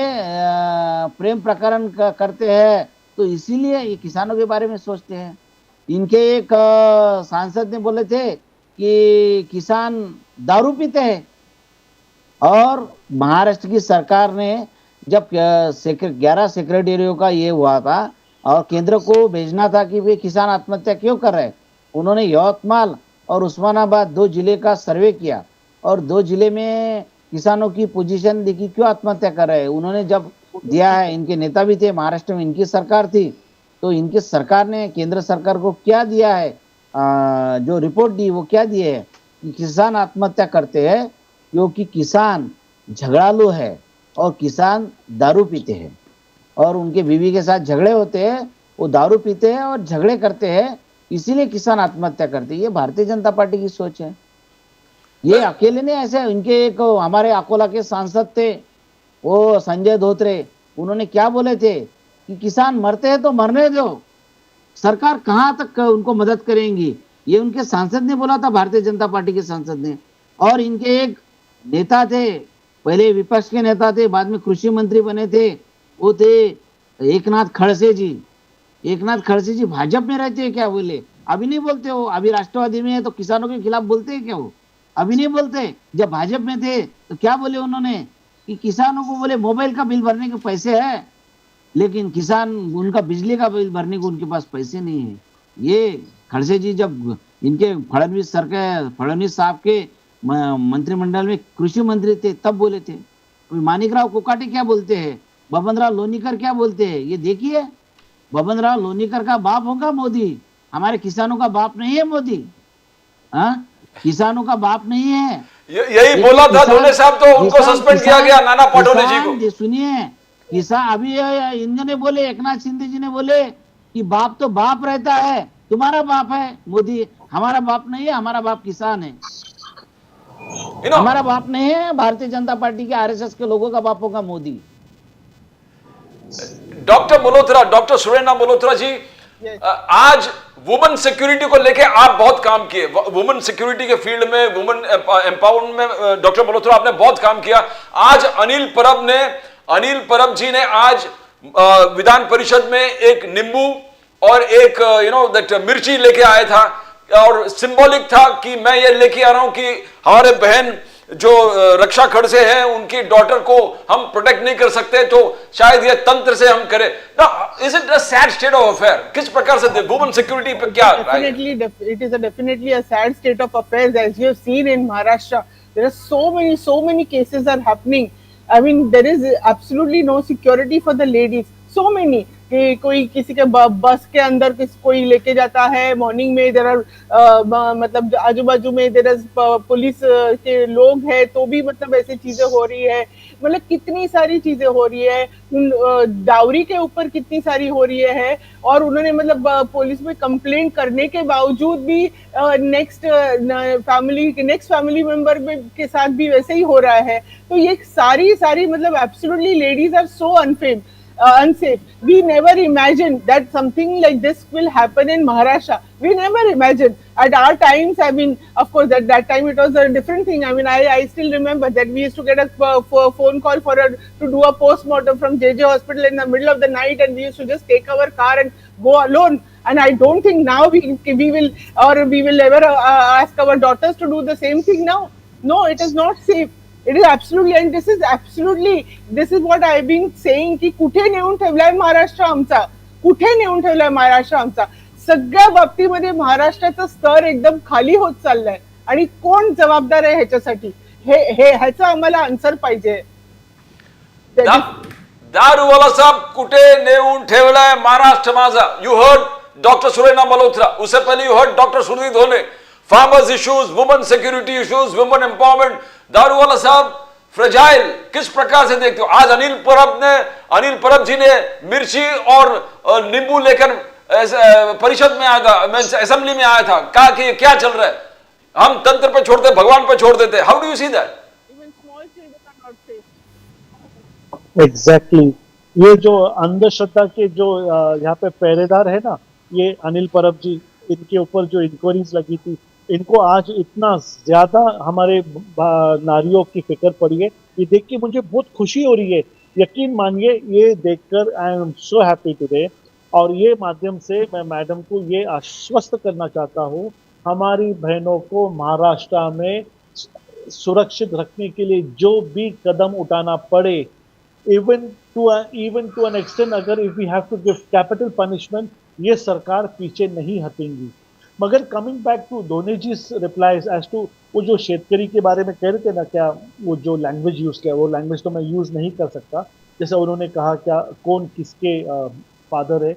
प्रेम प्रकरण करते हैं, तो इसीलिए ये किसानों के बारे में सोचते हैं। इनके एक सांसद ने बोले थे कि किसान दारू पीते हैं, और महाराष्ट्र की सरकार ने जब 11 सेक्रेटरियों का ये हुआ था और केंद्र को भेजना था कि वे किसान आत्महत्या क्यों कर रहे हैं, उन्होंने यवतमाल और उस्मानाबाद 2 जिले का सर्वे किया और 2 जिले में किसानों की पोजीशन देखी क्यों आत्महत्या कर रहे हैं। उन्होंने जब दिया है, इनके नेता भी थे, महाराष्ट्र में इनकी सरकार थी, तो इनकी सरकार ने केंद्र सरकार को क्या दिया है, जो रिपोर्ट दी वो क्या दिए है कि किसान आत्महत्या करते हैं क्योंकि किसान झगड़ालू है और किसान दारू पीते हैं, और उनके बीवी के साथ झगड़े होते हैं, वो दारू पीते हैं और झगड़े करते हैं, इसीलिए किसान आत्महत्या करते हैं। ये भारतीय जनता पार्टी की सोच है। ये अकेले नहीं, ऐसे इनके एक हमारे अकोला के सांसद थे, वो संजय धोत्रे, उन्होंने क्या बोले थे कि किसान मरते हैं तो मरने दो, सरकार कहां तक उनको मदद करेंगी। ये उनके सांसद ने बोला था, भारतीय जनता पार्टी के सांसद ने। और इनके एक नेता थे, पहले विपक्ष के नेता थे, बाद में कृषि मंत्री बने थे, वो थे एकनाथ खड़से जी। एकनाथ खड़से जी भाजपा में रहते हैं क्या? बोले अभी नहीं बोलते हो, अभी राष्ट्रवादी में है तो किसानों के खिलाफ बोलते हैं क्या? वो अभी नहीं बोलते। जब भाजपा में थे तो क्या बोले उन्होंने कि किसानों को बोले मोबाइल का बिल भरने के पैसे है, लेकिन किसान उनका बिजली का बिल भरने को उनके पास पैसे नहीं है। ये खड़से जी जब इनके फडणवीस सरकार, फडणवीस साहब के मंत्रिमंडल में कृषि मंत्री थे, तब बोले थे। मानिकराव कोकाटे क्या बोलते हैं, बबनराव लोनीकर क्या बोलते हैं, ये देखिए। बबनराव लोनीकर का बाप होगा मोदी, हमारे किसानों का बाप नहीं है मोदी। हाँ, किसानों का बाप नहीं है। यही बोला था लोने साहब, तो उनको सस्पेंड किया गया, नाना पटोले जी को। सुनिए, किसान अभी इन्होंने बोले, एकनाथ शिंदे जी ने बोले कि बाप तो बाप रहता है, तुम्हारा बाप है मोदी, हमारा बाप नहीं है, हमारा बाप किसान है। हमारा बाप नहीं है भारतीय जनता पार्टी के आरएसएस के लोगों का बाप होगा मोदी। डॉक्टर मल्होत्रा, डॉक्टर सुरेंद्र मल्होत्रा जी, आज वुमेन सिक्योरिटी को लेके आप बहुत काम किए, वुमेन सिक्योरिटी के फील्ड में, वुमेन एम्पावरमेंट में डॉक्टर मल्होत्रा आपने बहुत काम किया। आज अनिल परब जी ने आज विधान परिषद में एक नींबू और एक दैट मिर्ची लेके आया था, और सिंबॉलिक था कि मैं ये लेके आ रहा हूं कि हमारे बहन जो रक्षा खड़से हैं, उनकी डॉटर को हम प्रोटेक्ट नहीं कर सकते, तो शायद ये तंत्र से हम करें। Is it a sad state of affair? किस प्रकार से वुमेन सिक्योरिटी पे क्या? It is definitely a sad state of affairs, as you have seen in Maharashtra. There are so many cases are happening. I mean, there is absolutely no security for the ladies. So many. कि कोई किसी के बस के अंदर कोई लेके जाता है मॉर्निंग में, देयर आर मतलब आजू बाजू में देयर इज पुलिस के लोग हैं, तो भी मतलब ऐसी चीजें हो रही है। मतलब कितनी सारी चीजें हो रही है, डाउरी के ऊपर कितनी सारी हो रही है, और उन्होंने मतलब पुलिस में कंप्लेंट करने के बावजूद भी नेक्स्ट फैमिली मेंबर के साथ भी वैसे ही हो रहा है। तो ये सारी मतलब absolutely ladies are so unsafe. We never imagined that something like this will happen in Maharashtra. We never imagined. At our times, I mean, of course, at that time it was a different thing. I mean, I still remember that we used to get a phone call to do a post-mortem from JJ Hospital in the middle of the night, and we used to just take our car and go alone. And I don't think now we will ever ask our daughters to do the same thing now. No, it is not safe. It is absolutely, and this is what I've been saying की कुठे नेऊन ठेवलाय महाराष्ट्र आमचा, कुठे नेऊन ठेवलाय महाराष्ट्र आमचा। सगळ्या बाबतीमध्ये महाराष्ट्राचा स्तर एकदम खाली होत चाललाय, आणि कोण जबाबदार आहे ह्याच्यासाठी, हे ह्याचं आम्हाला आन्सर पाहिजे। दारूवाला साहब कुठे नेऊन ठेवलाय महाराष्ट्र माझा? You heard doctor Surendra Malhotra, उससे पहले यू हर्ड डॉक्टर सुरजीत धोले। Farmers issues, women security issues, women empowerment, Daruwalla साहब फ्रेजाइल, किस प्रकार से देखते हो? आज अनिल परब जी ने मिर्ची और नींबू लेकर परिषद में आया था, असेंबली में आया था, कहा कि ये क्या चल रहा है, हम तंत्र पे छोड़ते, भगवान पे छोड़ देते। How do you see that? Exactly, ये जो अंधश्रद्धा के जो यहाँ पे पहरेदार है ना, ये अनिल परब जी, इनके ऊपर जो इंक्वायरीज लगी थी, इनको आज इतना ज्यादा हमारे नारियों की फिक्र पड़ी है, ये देख के मुझे बहुत खुशी हो रही है। यकीन मानिए ये देखकर I am so happy today. और ये माध्यम से मैं मैडम को ये आश्वस्त करना चाहता हूँ, हमारी बहनों को महाराष्ट्र में सुरक्षित रखने के लिए जो भी कदम उठाना पड़े, even to an extent, अगर if we have to give capital punishment, ये सरकार पीछे नहीं हटेंगी। मगर coming back to Dhoni ji replies as to वो जो शेतकरी के बारे में कह रहे थे ना, क्या वो जो लैंग्वेज यूज किया, वो लैंग्वेज तो मैं यूज नहीं कर सकता। जैसे उन्होंने कहा क्या कौन किसके फादर है।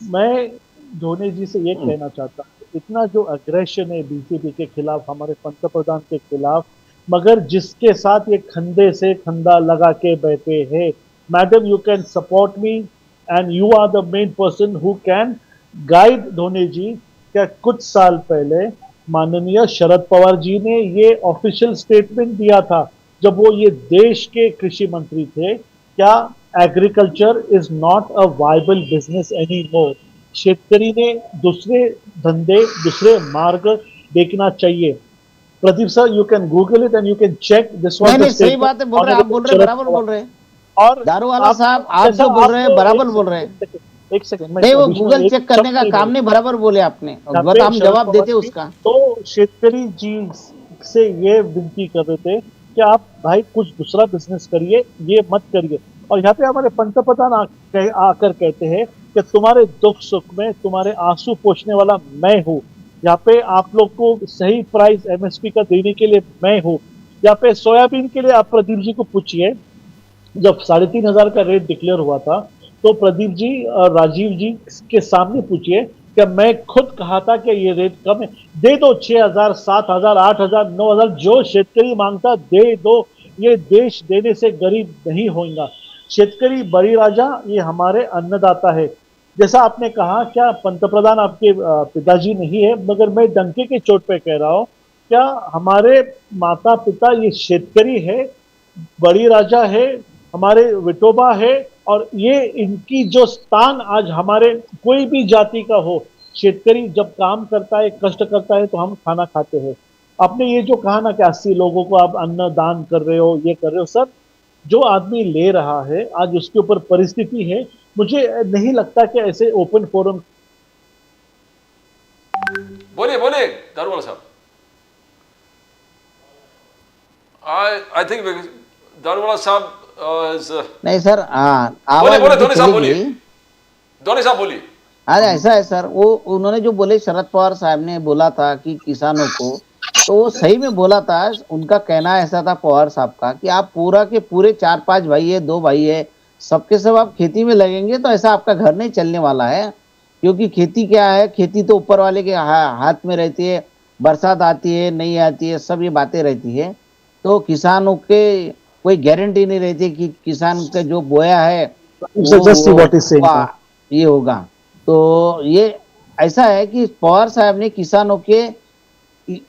मैं धोनी जी से ये कहना चाहता हूँ, इतना जो अग्रेशन है बीजेपी के खिलाफ, हमारे पंतप्रधान के खिलाफ, मगर जिसके साथ ये खंधे से खंधा लगा के बैठे हैं, madam you can support me and you are the main person who can guide Dhoni ji. क्या कुछ साल पहले माननीय शरद पवार जी ने ये ऑफिशियल स्टेटमेंट दिया था जब वो ये देश के कृषि मंत्री थे, क्या agriculture is not a viable business any more. शेतकरी ने दूसरे धंधे, दूसरे मार्ग देखना चाहिए। Pradeep sir, you can Google it and you can check this was the सही बात है, बोल रहे आप, बोल रहे बराबर बोल रहे हैं। और दारूवाला साहब आप जो बोल रहे हैं बराबर बोल रहे हैं। एक सेकंड, नहीं वो गूगल चेक करने का काम नहीं, बराबर बोले आपने, बट हम जवाब देते उसका। तो शेतकरी जी से ये विनती कर रहे थे कि आप भाई कुछ दूसरा बिजनेस करिए, ये मत करिए। और यहाँ पे हमारे पंतप्रधान आकर कहते हैं कि तुम्हारे दुख सुख में तुम्हारे आंसू पोंछने वाला मैं हूँ। यहाँ पे आप लोग को सही प्राइस एमएसपी का देने के लिए मैं हूँ। यहाँ पे सोयाबीन के लिए आप प्रदीप जी को पूछिए, जब 3,500 का रेट डिक्लेयर हुआ था तो प्रदीप जी और राजीव जी के सामने पूछिए कि मैं खुद कहा था कि ये रेट कम है, दे दो 6,000, 7,000, 8,000, 9,000, जो शेतकरी मांगता दे दो। ये देश देने से गरीब नहीं होगा। शेतकरी बड़ी राजा, ये हमारे अन्नदाता है। जैसा आपने कहा क्या पंतप्रधान आपके पिताजी नहीं है, मगर मैं डंके के चोट पे कह रहा हूँ, क्या हमारे माता पिता ये शेतकरी है, बड़ी राजा है, हमारे विठोबा है। और ये इनकी जो स्थान आज हमारे कोई भी जाति का हो, शेतकरी जब काम करता है, कष्ट करता है, तो हम खाना खाते हैं। आपने ये जो कहा ना कि 80 लोगों को आप अन्न दान कर रहे हो, ये कर रहे हो, सर जो आदमी ले रहा है आज उसके ऊपर परिस्थिति है। मुझे नहीं लगता कि ऐसे ओपन फोरम। बोलिए बोलिए दारूवाला साहब। आई थिंक दारूवाला साहब नहीं सर, बोले बोले धोनी साहब बोलिए, धोनी साहब बोलिए। अरे ऐसा है सर, वो उन्होंने जो बोले शरद पवार साहब ने बोला था कि किसानों को, तो वो सही में बोला था। उनका कहना ऐसा था पवार साहब का कि आप पूरा के पूरे 4-5 भाई है, 2 भाई है, सबके सब आप खेती में लगेंगे तो ऐसा आपका घर नहीं चलने वाला है। क्योंकि खेती क्या है, खेती तो ऊपर वाले के हाथ में रहती है, बरसात आती है नहीं आती है, सब ये बातें रहती है। तो किसानों के कोई गारंटी नहीं रहती कि किसान का जो बोया है ये होगा। तो ये ऐसा है कि पवार साहब ने किसानों के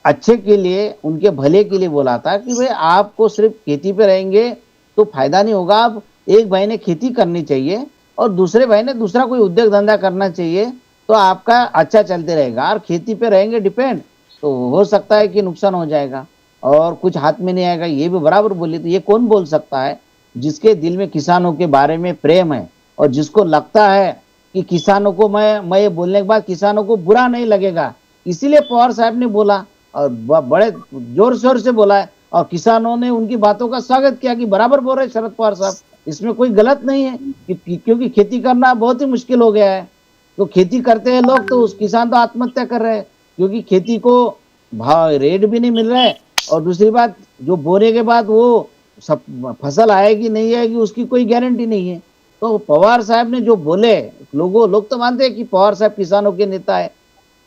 अच्छे के लिए, उनके भले के लिए बोला था कि भाई आपको सिर्फ खेती पे रहेंगे तो फायदा नहीं होगा। आप एक भाई ने खेती करनी चाहिए और दूसरे भाई ने दूसरा कोई उद्योग धंधा करना चाहिए, तो आपका अच्छा चलते रहेगा। और खेती पे रहेंगे डिपेंड तो हो सकता है कि नुकसान हो जाएगा और कुछ हाथ में नहीं आएगा। ये भी बराबर बोली। तो ये कौन बोल सकता है जिसके दिल में किसानों के बारे में प्रेम है और जिसको लगता है कि किसानों को मैं ये बोलने के बाद किसानों को बुरा नहीं लगेगा, इसीलिए पवार साहब ने बोला और बड़े जोर शोर से बोला है। और किसानों ने उनकी बातों का स्वागत किया कि बराबर बोल रहे शरद पवार साहब, इसमें कोई गलत नहीं है। क्योंकि खेती करना बहुत ही मुश्किल हो गया है। तो खेती करते हैं लोग तो उस किसान तो आत्महत्या कर रहे हैं क्योंकि खेती को भाव रेट भी नहीं मिल रहा है। और दूसरी बात, जो बोने के बाद वो सब फसल आएगी नहीं आएगी उसकी कोई गारंटी नहीं है। तो पवार साहब ने जो बोले, लोग तो मानते हैं कि पवार साहब किसानों के नेता है,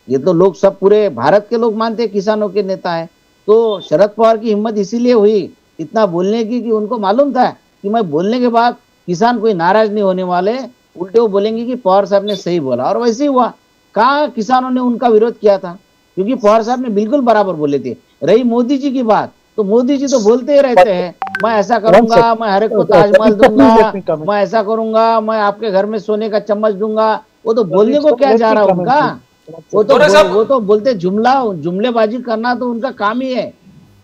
ये तो लोग सब पूरे भारत के लोग मानते हैं किसानों के नेता है। तो शरद पवार की हिम्मत इसीलिए हुई इतना बोलने की कि उनको मालूम था कि मैं बोलने के बाद किसान कोई नाराज नहीं होने वाले, उल्टे वो बोलेंगे कि पवार साहब ने सही बोला। और वैसे ही हुआ। कहाँ किसानों ने उनका विरोध किया था, क्योंकि पवार साहब ने बिल्कुल बराबर बोले थे। रही मोदी जी की बात, तो मोदी जी तो बोलते ही रहते हैं, मैं ऐसा करूंगा, मैं हर एक को ताजमहल दूंगा, मैं ऐसा करूंगा, मैं आपके घर में सोने का चम्मच दूंगा। वो तो बोलने को क्या जा रहा उनका, वो तो बोलते जुमलेबाजी करना तो उनका काम ही है।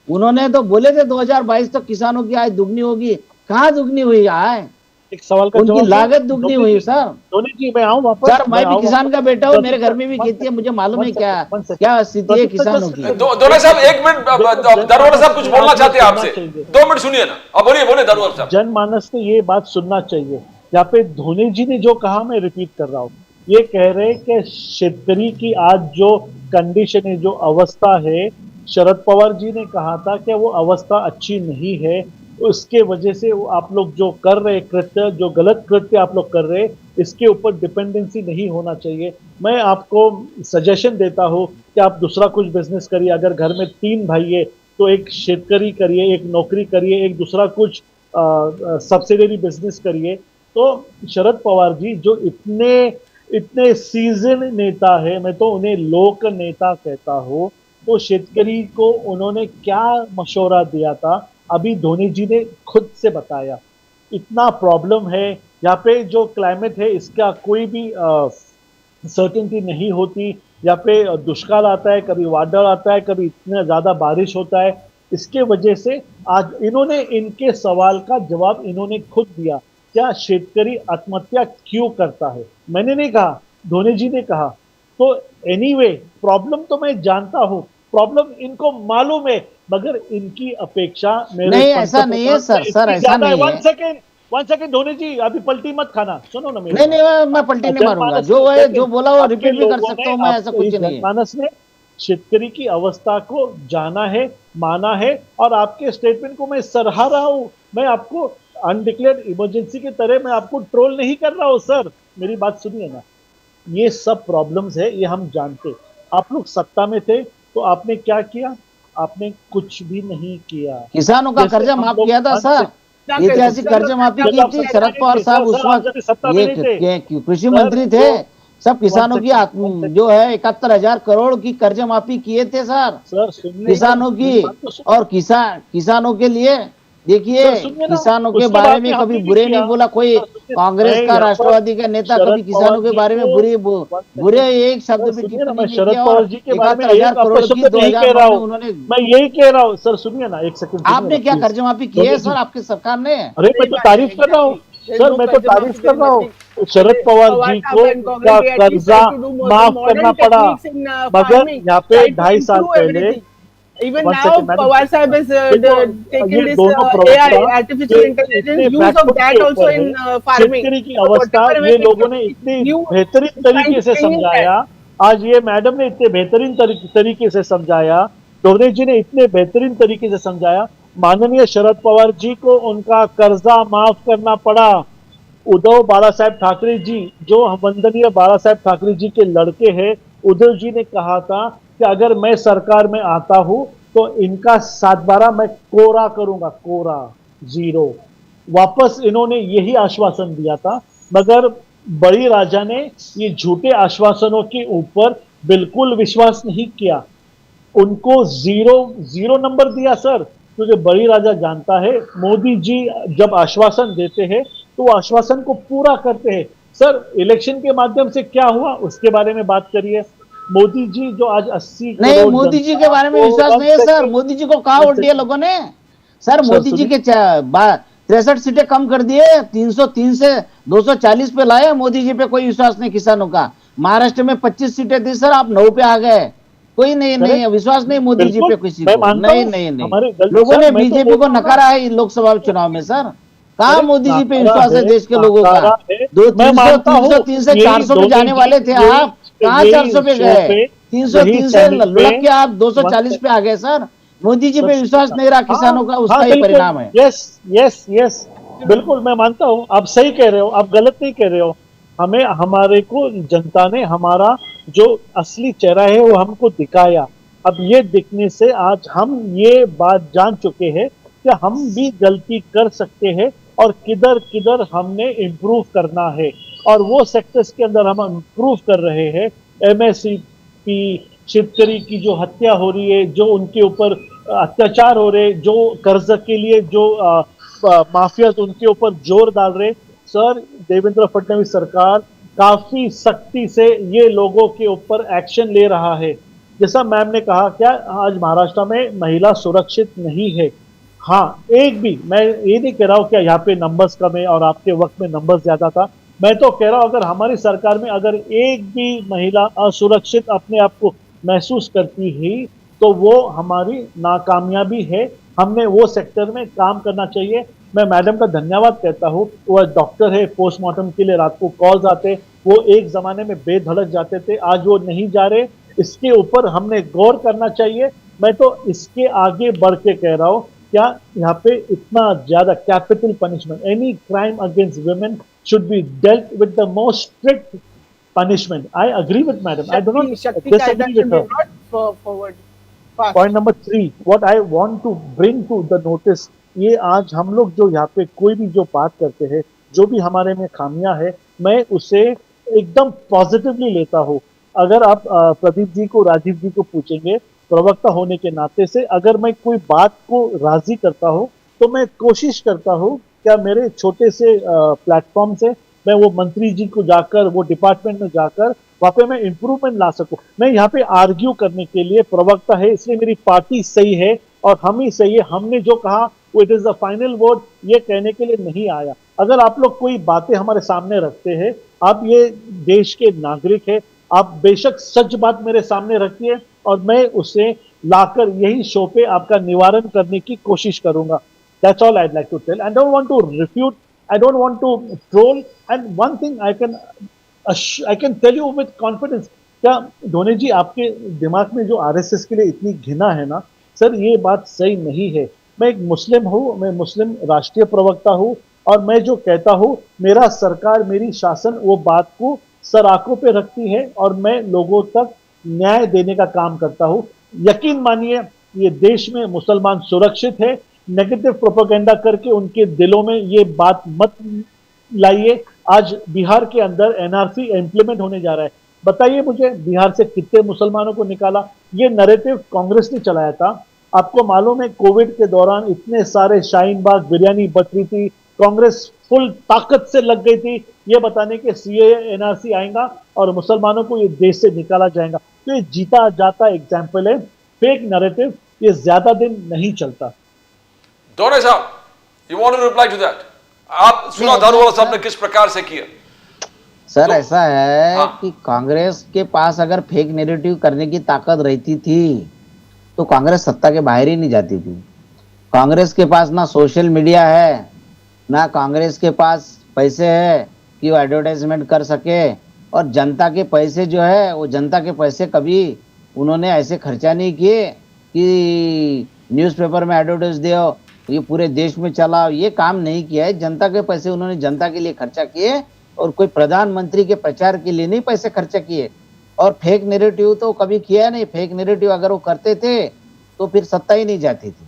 उन्होंने तो बोले थे 2022 तक किसानों की आय दुगनी होगी, कहाँ दुगनी हुई आय? एक सवाल का उनकी जवाब लागत दुगनी हुई सर। धोनी जी मैं आऊं वापस, सर मैं भी आऊं किसान वापस। का बेटा हूँ, One मेरे घर में भी second, खेती है, मुझे मालूम है one क्या second, one second. क्या स्थिति है Pradeep, किसानों just- की। दोनों साहब एक मिनट, दारोगा साहब कुछ बोलना चाहते हैं आपसे, सुनना चाहिए। 2 मिनट सुनिए ना। अब बोलिए बोलिए दारोगा साहब। जनमानस को ये बात सुनना चाहिए। यहाँ पे धोनी जी ने जो कहा मैं रिपीट कर रहा हूँ, ये कह रहे हैं कि शेतकरी की आज जो कंडीशन है, जो अवस्था है, शरद पवार जी ने कहा था कि वो अवस्था अच्छी नहीं है, उसके वजह से वो आप लोग जो कर रहे कृत्य, जो गलत कृत्य आप लोग कर रहे, इसके ऊपर डिपेंडेंसी नहीं होना चाहिए। मैं आपको सजेशन देता हूँ कि आप दूसरा कुछ बिजनेस करिए। अगर घर में 3 भाई है तो एक शेतकरी करिए, एक नौकरी करिए, एक दूसरा कुछ सब्सिडरी बिजनेस करिए। तो शरद पवार जी जो इतने इतने सीजन नेता है, मैं तो उन्हें लोक नेता कहता हूँ, तो शेतकरी को उन्होंने क्या मशवरा दिया था अभी धोनी जी ने खुद से बताया। इतना प्रॉब्लम है यहाँ पे, जो क्लाइमेट है इसका कोई भी सर्टेनिटी नहीं होती। यहाँ पे दुष्काल आता है, कभी वादळ आता है, कभी इतना ज्यादा बारिश होता है। इसके वजह से आज इन्होंने इनके सवाल का जवाब इन्होंने खुद दिया, क्या शेतकरी आत्महत्या क्यों करता है। मैंने नहीं कहा, धोनी जी ने कहा। तो एनीवे प्रॉब्लम तो मैं जानता हूँ, प्रॉब्लम इनको मालूम है, मगर इनकी अपेक्षा मेरे नहीं ऐसा नहीं है सर, सर ऐसा नहीं है। वन सेकेंड धोनी जी, अभी पलटी मत खाना, सुनो ना मेरी नहीं नहीं मैं पलटी नहीं मारूंगा, जो है जो बोला वो रिपीट भी कर सकता हूँ मैं, ऐसा कुछ नहीं है। मानस ने शेतकरी की अवस्था को जाना है, माना है, और आपके स्टेटमेंट को मैं सराहा रहा हूं। मैं आपको अनडिक्लेयर्ड इमरजेंसी की तरह मैं आपको ट्रोल नहीं कर रहा हूं सर, मेरी बात सुनिए ना। ये सब प्रॉब्लम्स है, ये हम जानते। आप लोग सत्ता में थे तो आपने क्या किया? आपने कुछ भी नहीं किया। किसानों का कर्जा माफ किया था सर, ऐतिहासिक कर्ज माफी की थी शरद पवार साहब उस वक्त, ये कृषि मंत्री थे। सब किसानों की जो है 71,000 करोड़ की कर्ज माफी किए थे सर किसानों की। और किसानों के लिए देखिए, किसानों के बारे में कभी बुरे नहीं बोला कोई, कांग्रेस का राष्ट्रवादी का नेता कभी किसानों के बारे में बुरे एक शब्द भी टिप्पणी नहीं किया। 71,000 करोड़ की 2009 में उन्होंने, मैं यही कह रहा हूँ सर, सुनिए ना एक सेकंड। आपने क्या कर्ज माफी की है सर आपकी सरकार ने? अरे मैं तो तारीफ कर रहा हूँ सर, मैं तो तारीफ कर रहा हूँ। शरद पवार जी को का कर्जा माफ करना पड़ा, मगर यहाँ पे 2.5 साल पहले even now Pawar sahab is taking this AI artificial intelligence use of that also in farming। शेतकरी की अवस्था ये लोगों ने इतनी बेहतरीन तरीके से समझाया, आज ये मैडम ने इतने बेहतरीन तरीके से समझाया, धोनी जी ने इतने बेहतरीन तरीके से समझाया। माननीय शरद पवार जी को उनका कर्जा माफ करना पड़ा। उद्धव बाला साहेब ठाकरे जी, जो वंदनीय बाला साहेब ठाकरे जी के लड़के हैं, उद्धव जी ने कहा था कि अगर मैं सरकार में आता हूं तो इनका 7/12 मैं कोरा करूंगा, कोरा, जीरो। वापस इन्होंने यही आश्वासन दिया था, मगर बड़ी राजा ने ये झूठे आश्वासनों के ऊपर बिल्कुल विश्वास नहीं किया, उनको जीरो नंबर दिया सर। क्योंकि बड़ी राजा जानता है मोदी जी जब आश्वासन देते हैं तो आश्वासन को पूरा करते हैं। सर इलेक्शन के माध्यम से क्या हुआ उसके बारे में बात करिए। मोदी जी जो आज 80 नहीं, मोदी जी के बारे में विश्वास नहीं है सर। मोदी जी को कहा वोट दिया लोगों ने सर? मोदी जी के 63 सीटें कम कर दिए, 303 से 240 पे लाए। मोदी जी पे कोई विश्वास नहीं किसानों का। महाराष्ट्र में 25 सीटें थी सर, आप 9 पे आ गए। कोई नहीं विश्वास नहीं मोदी जी पे किसी को। नहीं लोगों ने बीजेपी को नकारा है लोकसभा चुनाव में सर। कहा मोदी जी पे विश्वास है देश के लोगों का? 303 से 400 पे जाने वाले थे आप, कहाँ 400 पे गए? 303 से लग के आप 240 पे आ गए सर। मोदी जी पे विश्वास नहीं रहा किसानों का, उसका ही परिणाम है। यस बिल्कुल मैं मानता हूँ, आप सही कह रहे हो, आप गलत नहीं कह रहे हो। हमें हमारे को जनता ने हमारा जो असली चेहरा है वो हमको दिखाया। अब ये दिखने से आज हम ये बात जान चुके हैं कि हम भी गलती कर सकते हैं और किधर किधर हमने इम्प्रूव करना है, और वो सेक्टर्स के अंदर हम इम्प्रूव कर रहे हैं। एमएसपी, शेतकरी की जो हत्या हो रही है, जो उनके ऊपर अत्याचार हो रहे, जो कर्ज के लिए जो माफिया उनके ऊपर जोर डाल रहे, सर देवेंद्र फडणवीस सरकार काफी सख्ती से ये लोगों के ऊपर एक्शन ले रहा है। जैसा मैम ने कहा, क्या आज महाराष्ट्र में महिला सुरक्षित नहीं है? हाँ, एक भी, मैं ये नहीं कह रहा हूँ कि यहाँ पे नंबर्स कम है और आपके वक्त में नंबर्स ज्यादा था। मैं तो कह रहा हूँ अगर हमारी सरकार में अगर एक भी महिला असुरक्षित अपने आप को महसूस करती है तो वो हमारी नाकामयाबी है। हमने वो सेक्टर में काम करना चाहिए। मैं मैडम का धन्यवाद कहता हूँ, वो डॉक्टर है, पोस्टमार्टम के लिए रात को कॉल्स आते, वो एक जमाने में बेधड़क जाते थे, आज वो नहीं जा रहे। इसके ऊपर हमने गौर करना चाहिए। मैं तो इसके आगे बढ़ के कह रहा हूँ, क्या यहाँ पे इतना ज्यादा capital punishment, any crime against women should be dealt with the most strict punishment. I agree with madam. I do not Shakti disagree Kaida with should be her. brought forward fast. Point number 3, what I want to bring to the notice, ये आज हम लोग जो यहाँ पे कोई भी जो बात करते हैं, जो भी हमारे में खामियां है, मैं उसे एकदम पॉजिटिवली लेता हूँ। अगर आप प्रदीप जी को, राजीव जी को पूछेंगे प्रवक्ता होने के नाते से, अगर मैं कोई बात को राजी करता हूँ तो मैं कोशिश करता हूँ क्या मेरे छोटे से प्लेटफॉर्म से मैं वो मंत्री जी को जाकर, वो डिपार्टमेंट में जाकर वहां पे मैं इंप्रूवमेंट ला सकूं। मैं यहाँ पे आर्ग्यू करने के लिए प्रवक्ता है, इसलिए मेरी पार्टी सही है और हम ही सही है, हमने जो कहा वो it is the final word, ये कहने के लिए नहीं आया। अगर आप लोग कोई बातें हमारे सामने रखते हैं, आप ये देश के नागरिक है, आप बेशक सच बात मेरे सामने रखिए और मैं उसे लाकर यही शो पे आपका निवारण करने की कोशिश करूंगा। That's all I'd like to tell. I don't want to refute. I don't want to troll. And one thing I can tell you with confidence. क्या धोनी जी आपके दिमाग में जो आरएसएस के लिए इतनी घृणा है ना सर, ये बात सही नहीं है। मैं एक मुस्लिम हूँ, मैं मुस्लिम राष्ट्रीय प्रवक्ता हूँ और मैं जो कहता हूँ, मेरा सरकार, मेरी शासन वो बात को सर आंखों पे रखती है और मैं लोगों तक न्याय देने का काम करता हूँ। यकीन मानिए ये देश में मुसलमान सुरक्षित है। नेगेटिव प्रोपेगेंडा करके उनके दिलों में ये बात मत लाइए। आज बिहार के अंदर एनआरसी इंप्लीमेंट होने जा रहा है। बताइए मुझे, बिहार से कितने मुसलमानों को निकाला? ये नैरेटिव कांग्रेस ने चलाया था। आपको मालूम है कोविड के दौरान इतने सारे शाहीन बाग बिरयानी बच रही थी, कांग्रेस फुल ताकत से लग गई थी ये बताने के सीएए एनआरसी आएगा और मुसलमानों को ये देश से निकाला जाएगा। तो ये जीता जाता एग्जाम्पल है। फेक नैरेटिव ये ज्यादा दिन नहीं चलता। दोने साहब, you want to reply to that? आप सुना दारूवाला साहब ने किस प्रकार से किया? सर ऐसा है हाँ। कि कांग्रेस के पास अगर फेक नैरेटिव करने की ताकत रहती थी तो कांग्रेस सत्ता के बाहर ही नहीं जाती थी। कांग्रेस के पास ना सोशल मीडिया है, ना कांग्रेस के पास पैसे है कि वो एडवर्टाइजमेंट कर सके, और जनता के पैसे जो है वो जनता के पैसे कभी उन्होंने ऐसे खर्चा नहीं किए कि न्यूज़पेपर में एडवर्टाइज दो, ये पूरे देश में चला, ये काम नहीं किया है। जनता के पैसे उन्होंने जनता के लिए खर्चा किए और कोई प्रधानमंत्री के प्रचार के लिए नहीं पैसे खर्चा किए। और फेक नैरेटिव तो कभी किया नहीं। फेक नैरेटिव अगर वो करते थे तो फिर सत्ता ही नहीं जाती थी,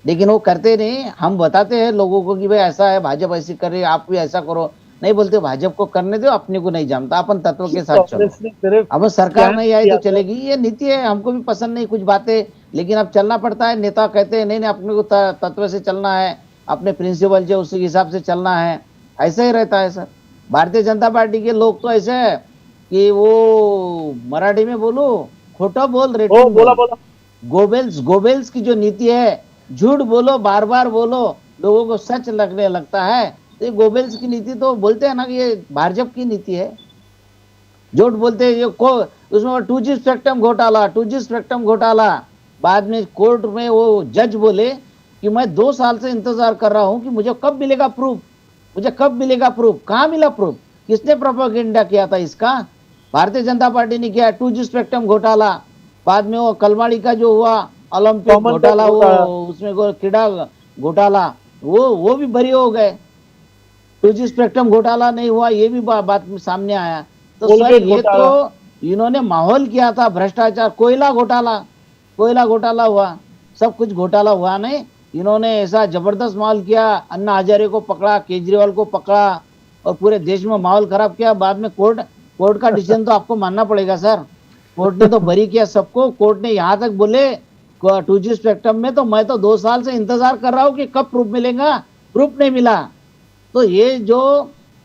लेकिन वो करते नहीं। हम बताते हैं लोगों को कि भाई ऐसा है, भाजपा ऐसी कर रही है, आप भी ऐसा करो। नहीं बोलते भाजपा को करने दो, अपने को नहीं जमता, अपन तत्व के साथ चलो। अब सरकार नहीं आई तो चलेगी, ये नीति है। हमको भी पसंद नहीं कुछ बातें, लेकिन अब चलना पड़ता है। नेता कहते हैं नहीं नहीं अपने को तत्व से चलना है, अपने प्रिंसिपल जो उसी हिसाब से चलना है। ऐसा ही रहता है सर। भारतीय जनता पार्टी के लोग तो ऐसे है कि वो मराठी में बोलो खोटा बोल रहे, बोला गोबेल्स की जो नीति है, झूठ बोलो, बार बार बोलो, लोगों को सच लगने लगता है। तो ये गोबेल्स की नीति तो बोलते हैं ना कि ये भाजपा की नीति है। झूठ बोलते हैं। उसमें 2G स्पेक्ट्रम घोटाला, बाद में कोर्ट में वो जज बोले कि मैं 2 साल से इंतजार कर रहा हूं कि मुझे कब मिलेगा प्रूफ, कहाँ मिला प्रूफ? किसने प्रोपेगेंडा किया था इसका? भारतीय जनता पार्टी ने किया। 2G स्पेक्ट्रम घोटाला, बाद में वो कलमाड़ी का जो हुआ ओलंपिक घोटाला, वो उसमें क्रीड़ा घोटाला, वो भी भरी हो गए। 2G स्पेक्ट्रम घोटाला नहीं हुआ, ये भी बात सामने आया। तो सर ये तो इन्होंने माहौल किया था भ्रष्टाचार। कोयला घोटाला हुआ, सब कुछ घोटाला हुआ नहीं। इन्होंने ऐसा जबरदस्त माहौल किया, अन्ना हजारे को पकड़ा, केजरीवाल को पकड़ा और पूरे देश में माहौल खराब किया। बाद में कोर्ट का डिसीजन तो आपको मानना पड़ेगा सर। कोर्ट ने तो बरी किया सबको। कोर्ट ने यहाँ तक बोले 2G स्पेक्ट्रम में तो मैं तो 2 साल से इंतजार कर रहा हूँ कि कब प्रूफ मिलेगा, प्रूफ नहीं मिला। तो ये जो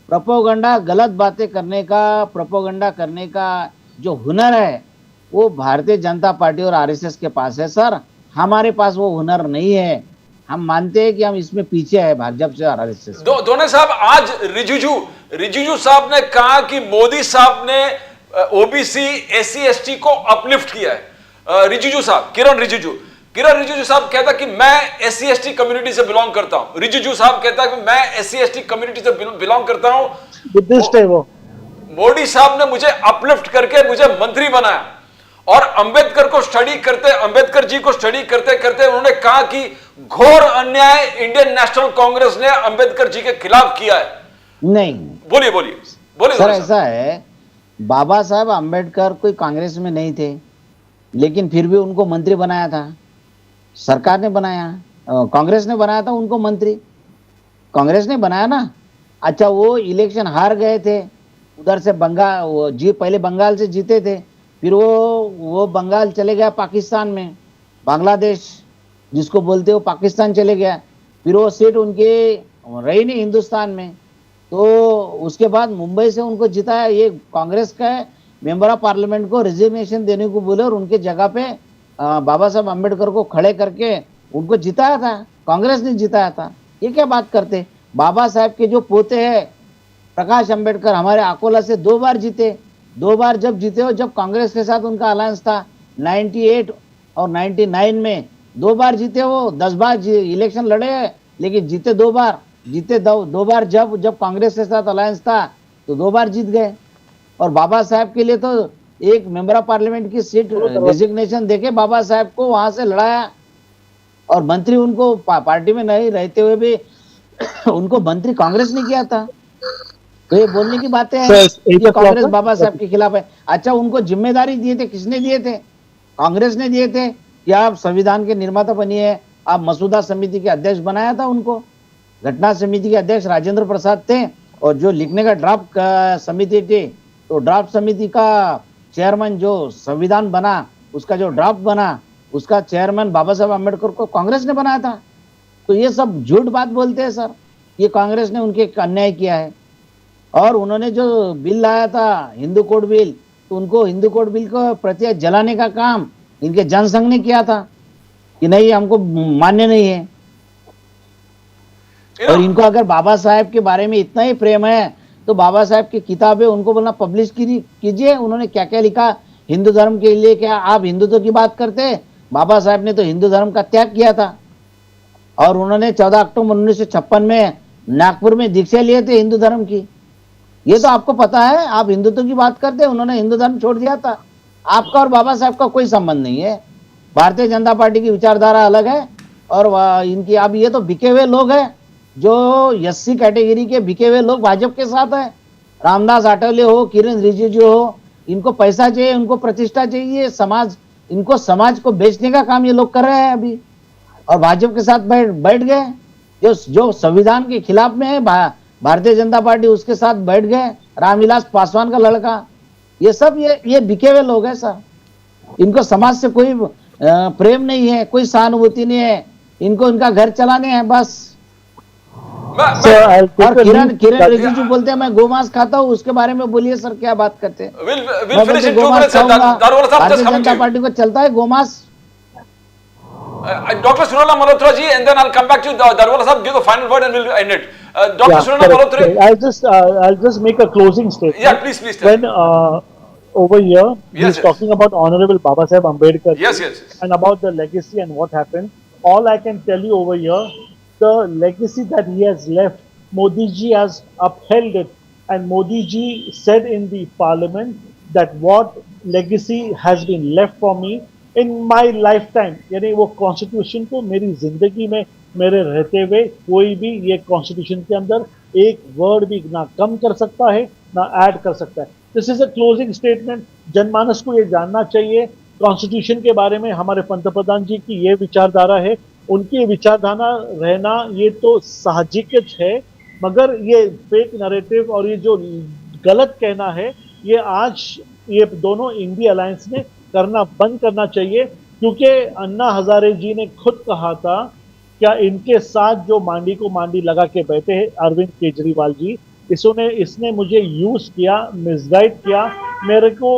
प्रोपेगेंडा, गलत बातें करने का, प्रोपेगेंडा करने का जो हुनर है वो भारतीय जनता पार्टी और आरएसएस के पास है सर। हमारे पास वो हुनर नहीं है। हम मानते हैं कि हम इसमें पीछे है भाजपा से और आरएसएस। दोनों साहब, आज रिजिजू साहब ने कहा कि मोदी साहब ने ओबीसी एससी एसटी को अपलिफ्ट किया है। रिजिजू साहब, किरण रिजिजू साहब कहता कि मैं एससी एसटी कम्युनिटी से बिलोंग करता हूं। रिजिजू साहब कहता कि मैं एससी एसटी कम्युनिटी से बिलोंग करता हूं। बुद्धिस्ट है वो। मोदी साहब ने मुझे अपलिफ्ट करके मुझे मंत्री बनाया, और अंबेडकर जी को स्टडी करते करते उन्होंने कहा कि घोर अन्याय इंडियन नेशनल कांग्रेस ने अंबेडकर जी के खिलाफ किया है। नहीं, बोलिए सर, ऐसा है, बाबा साहब अंबेडकर कोई कांग्रेस में नहीं थे, लेकिन फिर भी उनको मंत्री बनाया था, सरकार ने बनाया, कांग्रेस ने बनाया था उनको मंत्री, कांग्रेस ने बनाया ना। अच्छा, वो इलेक्शन हार गए थे, उधर से पहले बंगाल से जीते थे, फिर वो बंगाल चले गया पाकिस्तान में, बांग्लादेश जिसको बोलते हो पाकिस्तान चले गया, फिर वो सीट उनके रही नहीं हिंदुस्तान में, तो उसके बाद मुंबई से उनको जिताया। ये कांग्रेस का मेंबर ऑफ पार्लियामेंट को रिजिग्नेशन देने को बोले और उनके जगह पे बाबा साहब अम्बेडकर को खड़े करके उनको जिताया था, कांग्रेस ने जिताया था। ये क्या बात करते। बाबा साहब के जो पोते हैं प्रकाश अम्बेडकर हमारे अकोला से 2 बार जीते, 2 बार जब जीते हो, जब कांग्रेस के साथ उनका अलायंस था 98 और 99 में 2 बार जीते वो, 10 बार इलेक्शन लड़े हैं, लेकिन जीते 2 बार, जीते 2 बार जब कांग्रेस के साथ अलायंस था तो 2 बार जीत गए। और बाबा साहब के लिए तो एक मेंबर ऑफ पार्लियामेंट की सीट रेजिग्नेशन देके बाबा साहब को वहां से लड़ाया, और मंत्री उनको पार्टी में नहीं रहते हुए भी उनको मंत्री कांग्रेस ने किया था। तो ये बोलने की बातें हैं कि कांग्रेस बाबा साहब के खिलाफ है। अच्छा, उनको जिम्मेदारी दिए थे, किसने दिए थे? कांग्रेस ने दिए थे कि आप संविधान के निर्माता बनिए, आप मसूदा समिति के अध्यक्ष बनाया था उनको। घटना समिति के अध्यक्ष राजेंद्र प्रसाद थे, और जो लिखने का ड्राफ्ट समिति थी, तो ड्राफ्ट समिति का चेयरमैन जो संविधान बना, उसका जो ड्राफ्ट बना, उसका चेयरमैन बाबा साहब अम्बेडकर को कांग्रेस ने बनाया था। तो ये सब झूठ बात बोलते हैं सर, ये कांग्रेस ने उनके अन्याय किया है। और उन्होंने जो बिल लाया था हिंदू कोड बिल, तो उनको हिंदू कोड बिल को प्रति जलाने का काम इनके जनसंघ ने किया था कि नहीं, हमको मान्य नहीं है। और इनको अगर बाबा साहब के बारे में इतना ही प्रेम है तो बाबा साहब की किताबें उनको बोलना पब्लिश कीजिए, उन्होंने क्या क्या लिखा हिंदू धर्म के लिए। क्या आप हिंदुत्व की बात करते? बाबा साहब ने तो हिंदू धर्म का त्याग किया था, और उन्होंने 14 अक्टूबर 1956 में नागपुर में दीक्षा लिए थे हिंदू धर्म की। ये तो आपको पता है, आप हिंदुत्व की बात करते हैं, उन्होंने हिंदू धर्म छोड़ दिया था। आपका और बाबा साहब का कोई संबंध नहीं है। भारतीय जनता पार्टी की विचारधारा अलग है, और इनकी अब ये तो बिके हुए लोग हैं, जो एससी कैटेगरी के बिके हुए लोग भाजपा के साथ है। रामदास आठवले हो, किरण रिजिजू हो, इनको पैसा चाहिए, उनको प्रतिष्ठा चाहिए, इनको समाज को बेचने का काम ये लोग कर रहे हैं अभी, और भाजपा के साथ बैठ गए। जो संविधान के खिलाफ में है भारतीय जनता पार्टी, उसके साथ बैठ गए। रामविलास पासवान का लड़का, ये सब ये बिके हुए लोग हैं सर। इनको समाज से कोई प्रेम नहीं है, कोई सहानुभूति नहीं है, इनको इनका घर चलाने हैं बस। और किरण रिजिजू बोलते हैं मैं गोमांस खाता हूँ, उसके बारे में बोलिए सर, क्या बात करते हैं? भारतीय जनता पार्टी को चलता है गोमांस। Dr. Sunala Malhotra ji, and then I'll come back to Darwala sahab, give the final word and we'll end it. Dr. Sunala Malhotra. I'll just make a closing statement. Yeah, please. When over here, he's talking about Honorable Baba Saheb Ambedkar. Yes. And about the legacy and what happened. All I can tell you over here, the legacy that he has left, Modi ji has upheld it. And Modi ji said in the parliament that what legacy has been left for me in my life time, यानी वो constitution को मेरी जिंदगी में मेरे रहते हुए कोई भी ये कॉन्स्टिट्यूशन के अंदर एक वर्ड भी ना कम कर सकता है ना ऐड कर सकता है। This is a closing statement. जनमानस को ये जानना चाहिए कॉन्स्टिट्यूशन के बारे में हमारे पंतप्रधान जी की ये विचारधारा है, उनकी विचारधारा रहना ये तो साहजिक है, मगर ये फेक नैरेटिव और ये जो गलत कहना है ये आज ये दोनों इंडी अलायंस ने करना बंद करना चाहिए। क्योंकि अन्ना हजारे जी ने खुद कहा था, क्या इनके साथ जो मांडी को मांडी लगा के बैठे हैं अरविंद केजरीवाल जी, इसने मुझे यूज किया, मिसगाइड किया, मेरे को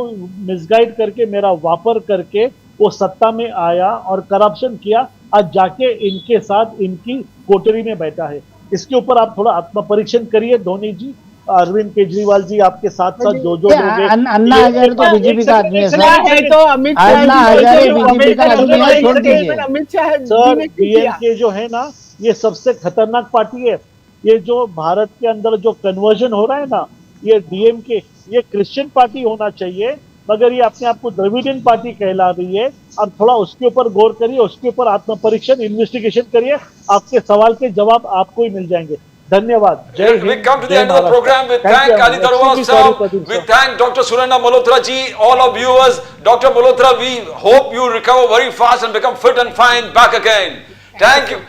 मिसगाइड करके मेरा वापर करके वो सत्ता में आया और करप्शन किया। आज जाके इनके साथ इनकी कोठरी में बैठा है। इसके ऊपर आप थोड़ा आत्मपरीक्षण करिए धोनी जी, अरविंद केजरीवाल जी आपके साथ साथ जो लोग हैं, अन्ना हजारे तो बीजेपी का आदमी है क्या सर। है तो अमित शाह अन्ना जी हजारे जो बीजेपी का आदमी है, छोड़ दीजिए। अमित शाह जी सर ने किया। डीएमके जो है ना, ये सबसे खतरनाक पार्टी है। ये जो भारत के अंदर जो कन्वर्जन हो रहा है ना, ये डीएमके, ये क्रिश्चियन पार्टी होना चाहिए, मगर ये अपने आप को द्रविडियन पार्टी कहला रही है। अब थोड़ा उसके ऊपर गौर करिए, उसके ऊपर आत्मपरीक्षण इन्वेस्टिगेशन करिए, आपके सवाल के जवाब आपको ही मिल जाएंगे। धन्यवाद। जय We Hind, come to the जय end of the Maharashtra. program. We Thank thank you. Ali Darwar Extremely sorry, sir. Pradeep We sir. thank Dr. Surendra Malhotra ji, all of viewers. Dr. Malhotra, we hope you recover very fast and become fit and fine back again. Thank you.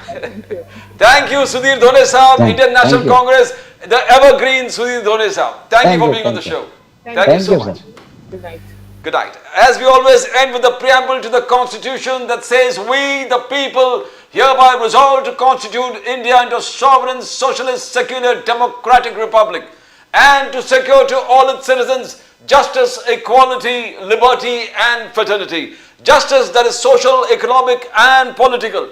Thank you, Sudhir Dhone sahab, Indian National you. Congress, the evergreen Sudhir Dhone sahab. Thank you for being on the show. Thank you so much. sir. Good night. Good night. As we always end with the preamble to the Constitution that says, we, the people, hereby resolve to constitute India into a sovereign, socialist, secular, democratic republic, and to secure to all its citizens justice, equality, liberty, and fraternity. Justice that is social, economic, and political.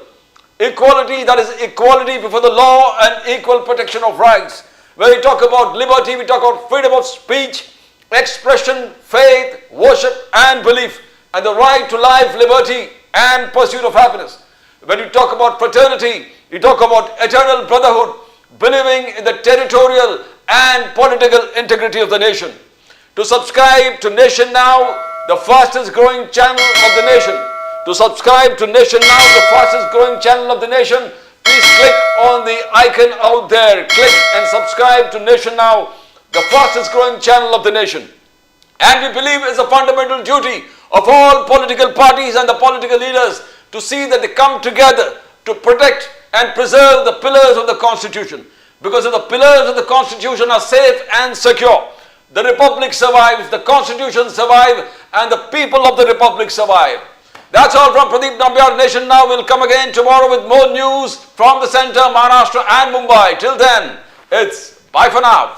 Equality that is equality before the law and equal protection of rights. When we talk about liberty, we talk about freedom of speech, expression, faith, worship and belief, and the right to life, liberty and pursuit of happiness. When you talk about fraternity, you talk about eternal brotherhood, believing in the territorial and political integrity of the nation. To subscribe to Nation Now, the fastest growing channel of the nation. To subscribe to Nation Now, the fastest growing channel of the nation, please click on the icon out there. Click and subscribe to Nation Now, the fastest growing channel of the nation. And we believe it's a fundamental duty of all political parties and the political leaders to see that they come together to protect and preserve the pillars of the Constitution. Because if the pillars of the Constitution are safe and secure, the Republic survives, the Constitution survives, and the people of the Republic survive. That's all from Pradeep Nambiar. Nation Now will come again tomorrow with more news from the center, Maharashtra and Mumbai. Till then, it's bye for now.